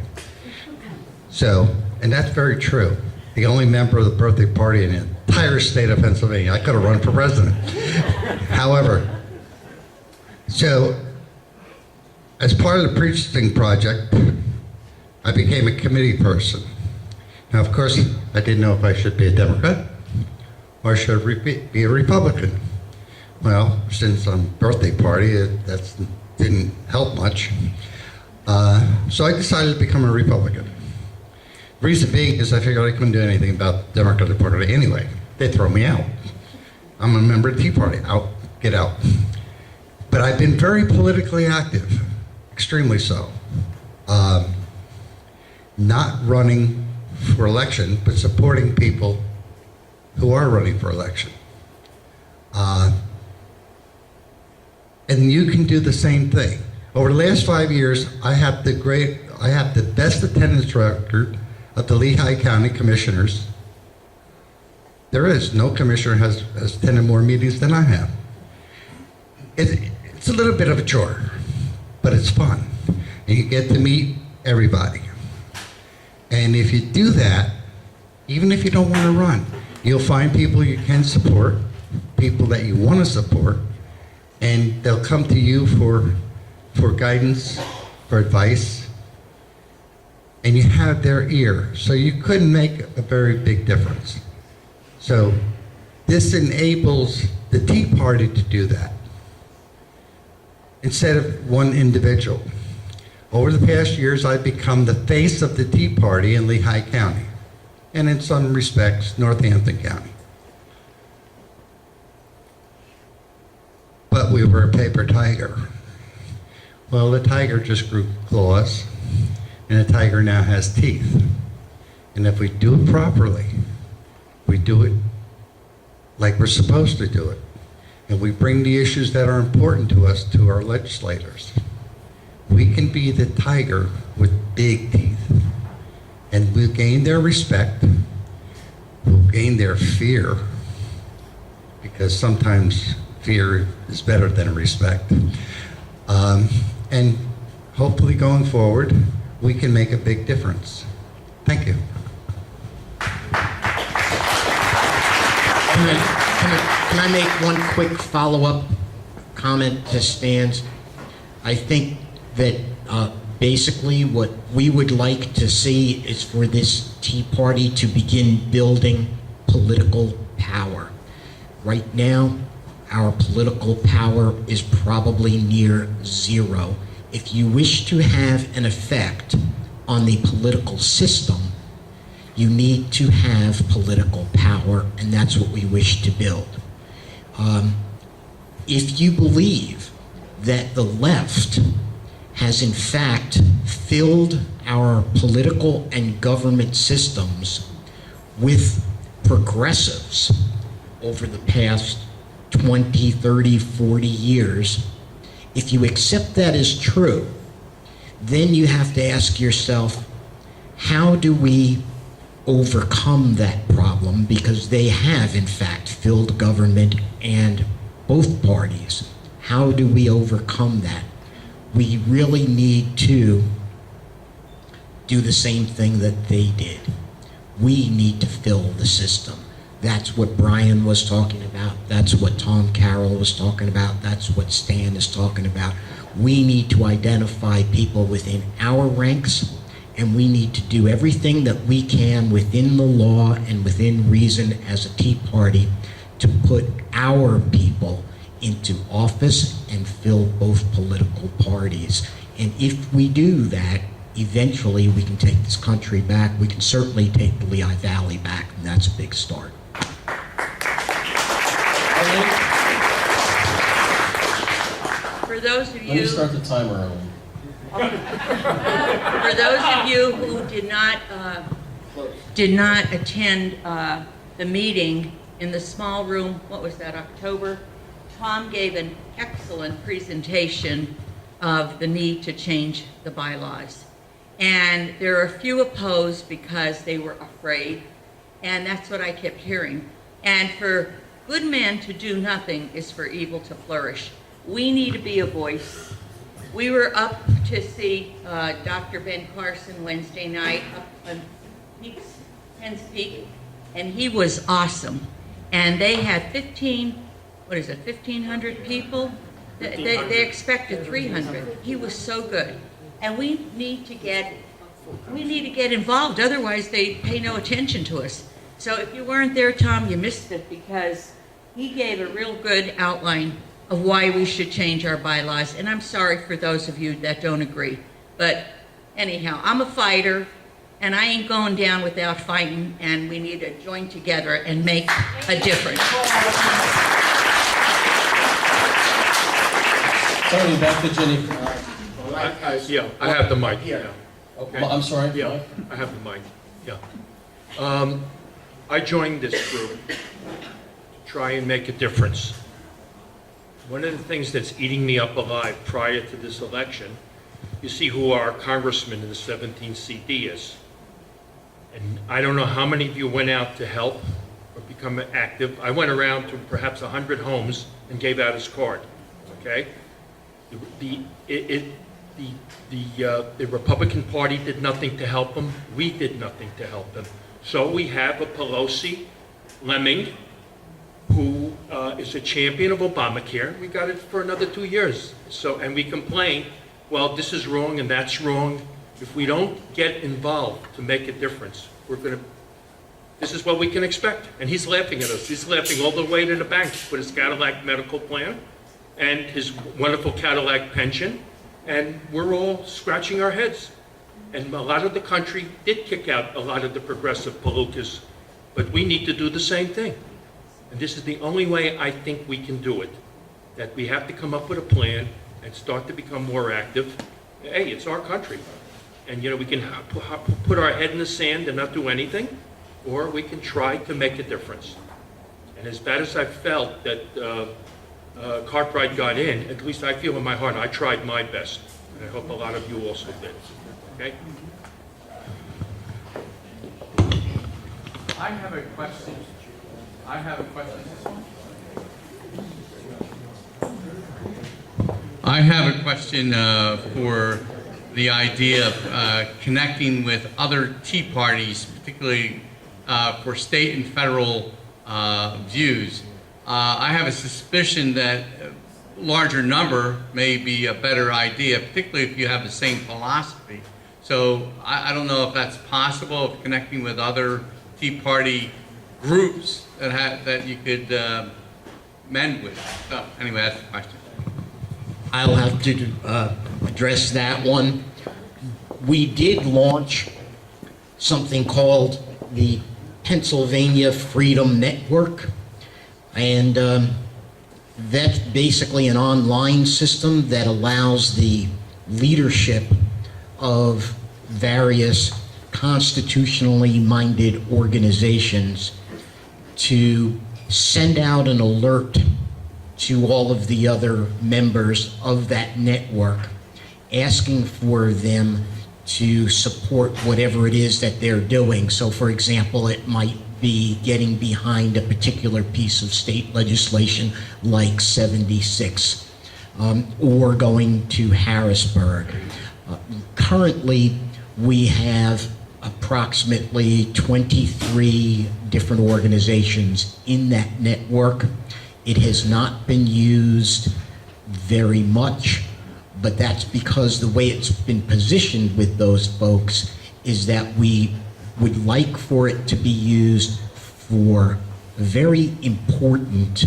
So and that's very true. The only member of the birthday party in the entire state of Pennsylvania. I could have run for president. However, so as part of the precinct project, I became a committee person. Now, of course, I didn't know if I should be a Democrat or should be a Republican. Well, since I'm birthday party, that didn't help much. So I decided to become a Republican. Reason being is I figured I couldn't do anything about the Democratic Party anyway. They'd throw me out. I'm a member of the Tea Party. Out, get out. But I've been very politically active, extremely so. Not running for election, but supporting people who are running for election. And you can do the same thing. Over the last 5 years, I have the best attendance record of the Lehigh County Commissioners. There is no commissioner has attended more meetings than I have. It's a little bit of a chore, but it's fun. And you get to meet everybody. And if you do that, even if you don't want to run, you'll find people you can support, people that you want to support, and they'll come to you for guidance, for advice, and you have their ear. So you couldn't make a very big difference. So this enables the Tea Party to do that instead of one individual. Over the past years, I've become the face of the Tea Party in Lehigh County, and in some respects, Northampton County. But we were a paper tiger. Well, the tiger just grew claws, and the tiger now has teeth. And if we do it properly, we do it like we're supposed to do it, and we bring the issues that are important to us to our legislators, we can be the tiger with big teeth, and we'll gain their respect, we'll gain their fear, because sometimes fear is better than respect. And hopefully going forward, we can make a big difference. Thank you. Can I make one quick follow-up comment to Stan's? I think that basically what we would like to see is for this Tea Party to begin building political power. Right now, our political power is probably near zero. If you wish to have an effect on the political system, you need to have political power, and that's what we wish to build. If you believe that the left has in fact filled our political and government systems with progressives over the past 20, 30, 40 years, if you accept that as true, then you have to ask yourself, how do we overcome that problem? Because they have, in fact, filled government and both parties. How do we overcome that? We really need to do the same thing that they did. We need to fill the system. That's what Brian was talking about. That's what Tom Carroll was talking about. That's what Stan is talking about. We need to identify people within our ranks, and we need to do everything that we can within the law and within reason as a Tea Party to put our people into office and fill both political parties. And if we do that, eventually we can take this country back. We can certainly take the Lehigh Valley back, and that's a big start. For those of you... Let me start the timer early. For those of you who did not attend the meeting in the small room, what was that, October? Tom gave an excellent presentation of the need to change the bylaws. And there are a few opposed because they were afraid, and that's what I kept hearing. And for good men to do nothing is for evil to flourish. We need to be a voice. We were up to see Dr. Ben Carson Wednesday night up Hens Peak, and he was awesome. And they had 1,500 people? They expected 300. He was so good. And we need to get involved, otherwise they pay no attention to us. So if you weren't there, Tom, you missed it, because he gave a real good outline of why we should change our bylaws. And I'm sorry for those of you that don't agree. But anyhow, I'm a fighter, and I ain't going down without fighting, and we need to join together and make a difference. Tony, back to Jenny. Yeah, I have the mic. Yeah. Okay. I'm sorry. Yeah, I have the mic. Yeah. I joined this group to try and make a difference. One of the things that's eating me up alive prior to this election, you see who our congressman in the 17th CD is. And I don't know how many of you went out to help or become active. I went around to perhaps 100 homes and gave out his card. Okay? The Republican Party did nothing to help him. We did nothing to help him. So we have a Pelosi lemming who is a champion of Obamacare. We got it for another 2 years. So, and we complain, well, this is wrong and that's wrong. If we don't get involved to make a difference, this is what we can expect. And he's laughing at us. He's laughing all the way to the bank with his Cadillac medical plan and his wonderful Cadillac pension. And we're all scratching our heads. And a lot of the country did kick out a lot of the progressive palookas, but we need to do the same thing. And this is the only way I think we can do it, that we have to come up with a plan and start to become more active. Hey, it's our country. And we can put our head in the sand and not do anything, or we can try to make a difference. And as bad as I felt that Cartwright got in, at least I feel in my heart I tried my best. And I hope a lot of you also did. Okay? I have a question. I have a question for the idea of connecting with other Tea Parties, particularly for state and federal views. I have a suspicion that a larger number may be a better idea, particularly if you have the same philosophy. So I don't know if that's possible, of connecting with other Tea Party groups that you could mend with. So anyway, that's the question. I'll have to address that one. We did launch something called the Pennsylvania Freedom Network, and that's basically an online system that allows the leadership of various constitutionally minded organizations to send out an alert to all of the other members of that network, asking for them to support whatever it is that they're doing. So, for example, it might be getting behind a particular piece of state legislation like 76, or going to Harrisburg. Currently, we have approximately 23 different organizations in that network. It has not been used very much, but that's because the way it's been positioned with those folks is that we would like for it to be used for very important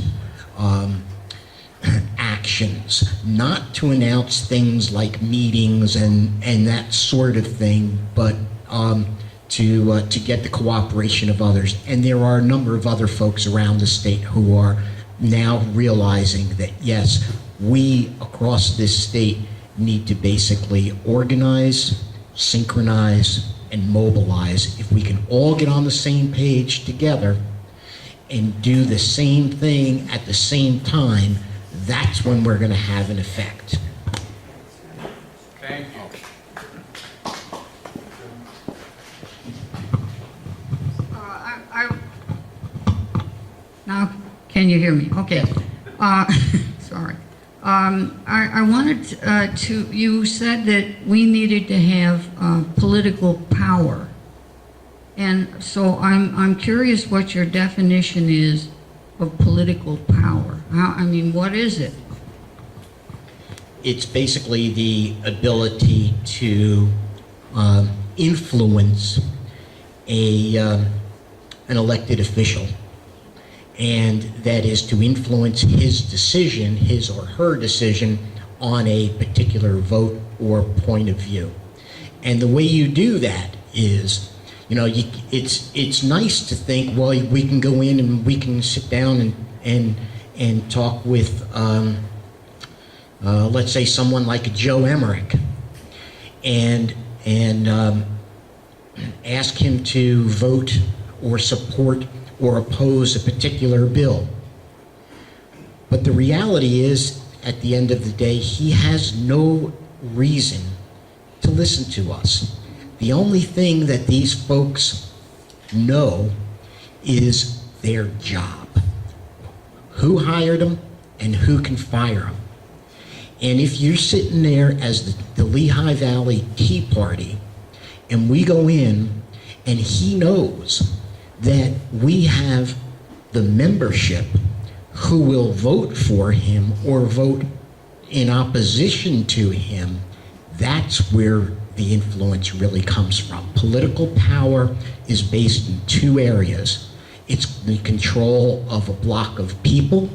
actions, not to announce things like meetings and that sort of thing, but to get the cooperation of others. And there are a number of other folks around the state who are now realizing that, yes, we across this state need to basically organize, synchronize, and mobilize. If we can all get on the same page together and do the same thing at the same time, that's when we're going to have an effect. Thank you. Now, can you hear me? Okay. Sorry. I wanted you said that we needed to have political power And so I'm curious what your definition is of political power. What is it? It's basically the ability to influence an elected official, and that is to influence his decision, his or her decision, on a particular vote or point of view. And the way you do that is, it's nice to think, well, we can go in and we can sit down and talk with, let's say, someone like Joe Emmerich, and ask him to vote or support or oppose a particular bill. But the reality is, at the end of the day, he has no reason to listen to us. The only thing that these folks know is their job. Who hired them and who can fire them. And if you're sitting there as the Lehigh Valley Tea Party, and we go in and he knows that we have the membership who will vote for him or vote in opposition to him, that's where the influence really comes from. Political power is based in two areas. It's the control of a block of people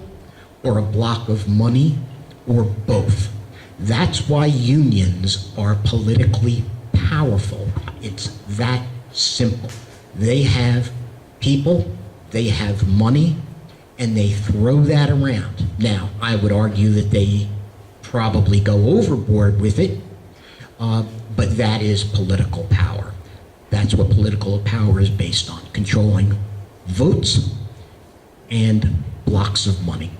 or a block of money or both. That's why unions are politically powerful. It's that simple. They have people, they have money, and they throw that around. Now, I would argue that they probably go overboard with it, but that is political power. That's what political power is based on, controlling votes and blocks of money.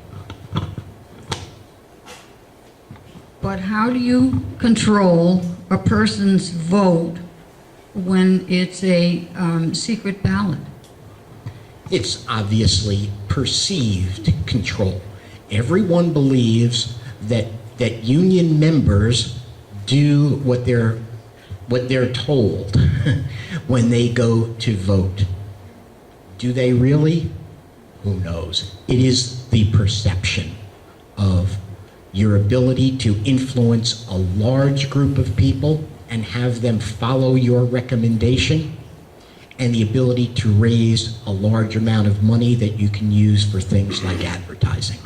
But how do you control a person's vote when it's a secret ballot? It's obviously perceived control. Everyone believes that union members do what they're told when they go to vote. Do they really? Who knows? It is the perception of your ability to influence a large group of people and have them follow your recommendation, and the ability to raise a large amount of money that you can use for things like advertising.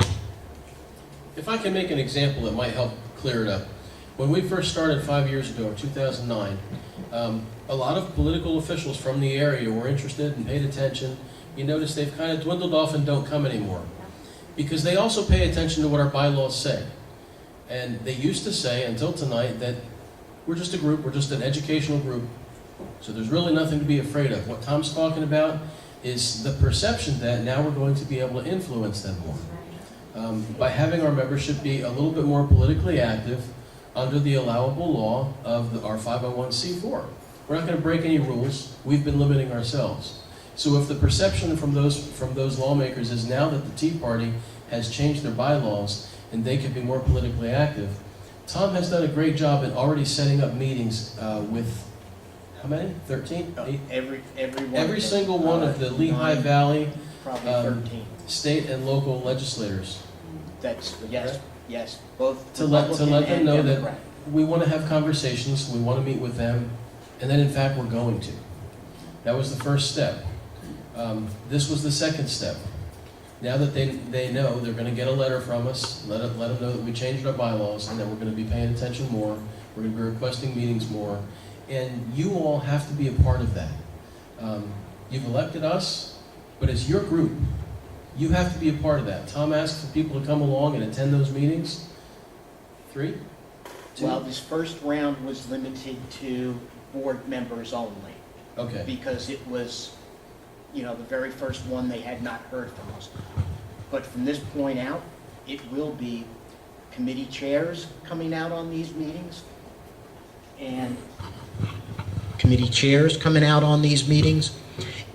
If I can make an example that might help clear it up. When we first started 5 years ago, in 2009, a lot of political officials from the area were interested and paid attention. You notice they've kind of dwindled off and don't come anymore, because they also pay attention to what our bylaws say. And they used to say, until tonight, that we're just a group, we're just an educational group, so there's really nothing to be afraid of. What Tom's talking about is the perception that now we're going to be able to influence them more. By having our membership be a little bit more politically active under the allowable law of our 501c4. We're not going to break any rules. We've been limiting ourselves. So if the perception from those lawmakers is now that the Tea Party has changed their bylaws and they can be more politically active, Tom has done a great job in already setting up meetings with, how many? 13? Every single one of the Lehigh Valley Probably 13. state and local legislators. That's, yes, both To let them Republican know and that Democrat. we want to have conversations, we want to meet with them, and then in fact we're going to. That was the first step. This was the second step. Now that they know, they're going to get a letter from us, let them know that we changed our bylaws and that we're going to be paying attention more, we're going to be requesting meetings more, and you all have to be a part of that. You've elected us, but it's your group. You have to be a part of that. Tom asked for people to come along and attend those meetings. 3? 2? Well, this first round was limited to board members only. Okay. Because it was, the very first one they had not heard from us. But from this point out, it will be committee chairs coming out on these meetings. And Committee chairs coming out on these meetings,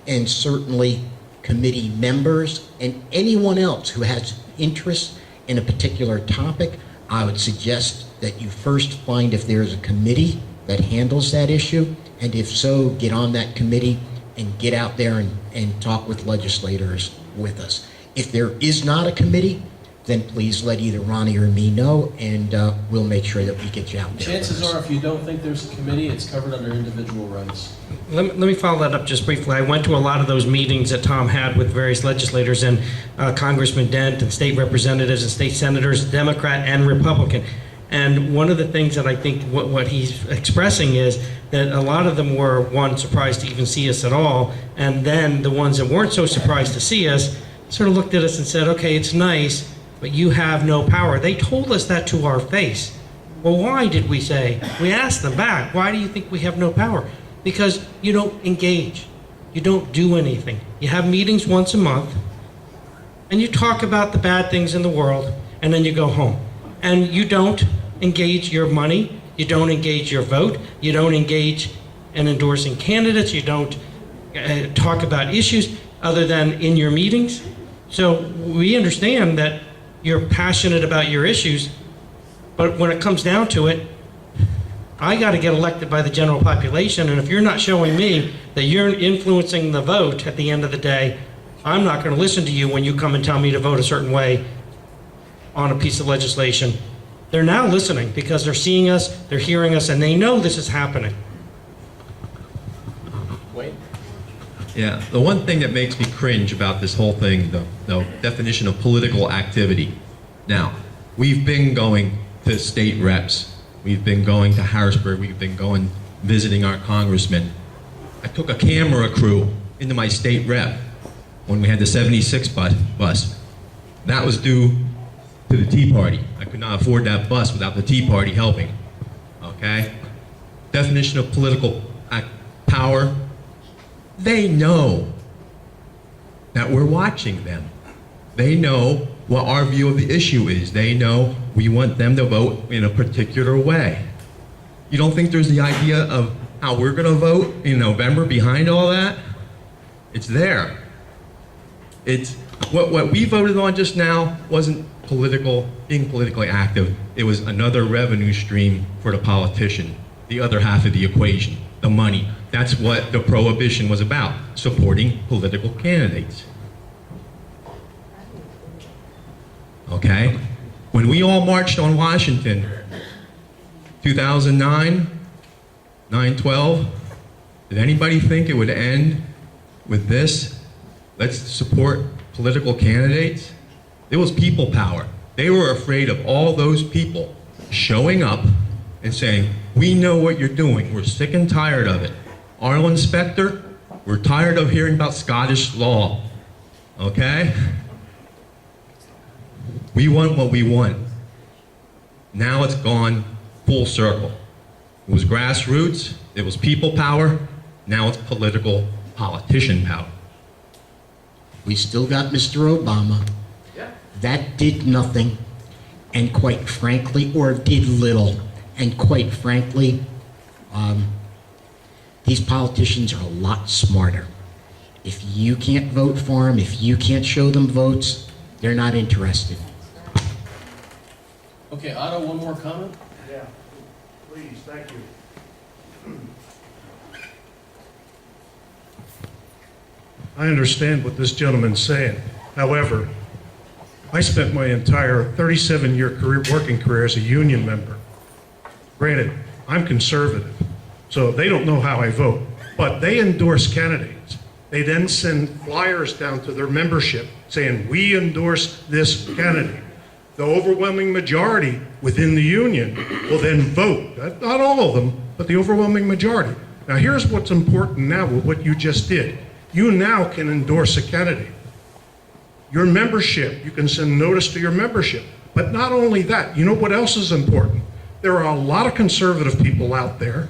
and certainly committee members and anyone else who has interest in a particular topic. I would suggest that you first find if there's a committee that handles that issue, and if so, get on that committee and get out there and talk with legislators with us. If there is not a committee, then please let either Ronnie or me know, and we'll make sure that we get you out there. Chances are, if you don't think there's a committee, it's covered under individual rights. Let me follow that up just briefly. I went to a lot of those meetings that Tom had with various legislators and Congressman Dent and state representatives and state senators, Democrat and Republican. And one of the things that I think what he's expressing is that a lot of them were, one, surprised to even see us at all, and then the ones that weren't so surprised to see us sort of looked at us and said, okay, it's nice, but you have no power. They told us that to our face. Well, why did we say? We asked them back, why do you think we have no power? Because you don't engage. You don't do anything. You have meetings once a month, and you talk about the bad things in the world, and then you go home. And you don't engage your money, you don't engage your vote, you don't engage in endorsing candidates, you don't talk about issues other than in your meetings. So we understand that you're passionate about your issues, but when it comes down to it, I got to get elected by the general population, and if you're not showing me that you're influencing the vote at the end of the day, I'm not going to listen to you when you come and tell me to vote a certain way on a piece of legislation. They're now listening because they're seeing us, they're hearing us, and they know this is happening. Wayne? Yeah, the one thing that makes me cringe about this whole thing, the definition of political activity. Now, we've been going to state reps, we've been going to Harrisburg, we've been going visiting our congressmen. I took a camera crew into my state rep when we had the 76 bus. That was due to the Tea Party. I could not afford that bus without the Tea Party helping, okay? Definition of political power. They know that we're watching them. They know what our view of the issue is. They know we want them to vote in a particular way. You don't think there's the idea of how we're going to vote in November behind all that? It's there. It's what we voted on just now wasn't being politically active. It was another revenue stream for the politician, the other half of the equation, the money. That's what the prohibition was about, supporting political candidates. Okay? When we all marched on Washington, 2009, 9/12, did anybody think it would end with this? Let's support political candidates? It was people power. They were afraid of all those people showing up and saying, we know what you're doing. We're sick and tired of it. Arlen Specter, we're tired of hearing about Scottish law. Okay? We want what we want. Now it's gone full circle. It was grassroots, it was people power, now it's political politician power. We still got Mr. Obama. That did nothing, and quite frankly, or did little, and quite frankly, these politicians are a lot smarter. If you can't vote for them, if you can't show them votes, they're not interested. Okay, Otto, one more comment? Yeah, please, thank you. I understand what this gentleman's saying. However, I spent my entire 37-year working career as a union member. Granted, I'm conservative, so they don't know how I vote, but they endorse candidates. They then send flyers down to their membership saying, we endorse this candidate. The overwhelming majority within the union will then vote. Not all of them, but the overwhelming majority. Now here's what's important now with what you just did. You now can endorse a candidate. Your membership, you can send notice to your membership. But not only that, you know what else is important? There are a lot of conservative people out there,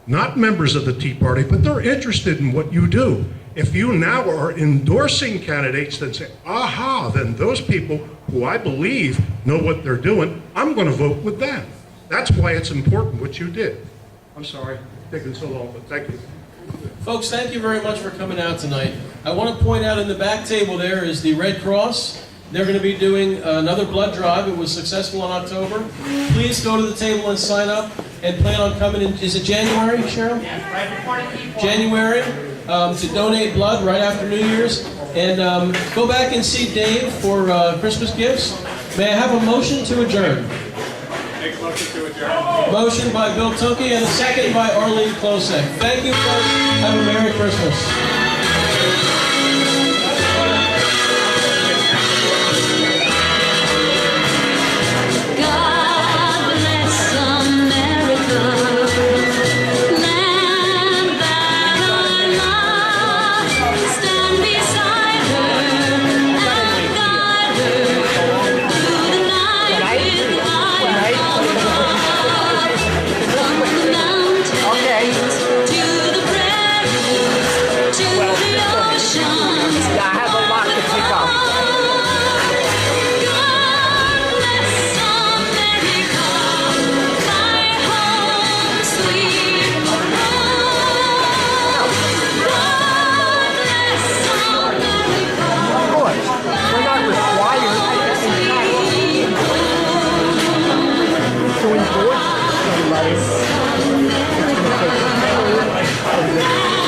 not members of the Tea Party, but they're interested in what you do. If you now are endorsing candidates that say, aha, then those people who I believe know what they're doing, I'm going to vote with them. That's why it's important what you did. I'm sorry, taking so long, but thank you. Folks, thank you very much for coming out tonight. I want to point out in the back table there is the Red Cross. They're going to be doing another blood drive. It was successful in October. Please go to the table and sign up and plan on coming in. Is it January, Cheryl? Yeah, right before the Tea Party. January? to donate blood right after New Year's. And go back and see Dave for Christmas gifts. May I have a motion to adjourn? Make a motion to adjourn. Motion by Bill Tunke and a second by Arlene Klosek. Thank you, folks. Have a Merry Christmas. To endorse somebody, it's going to take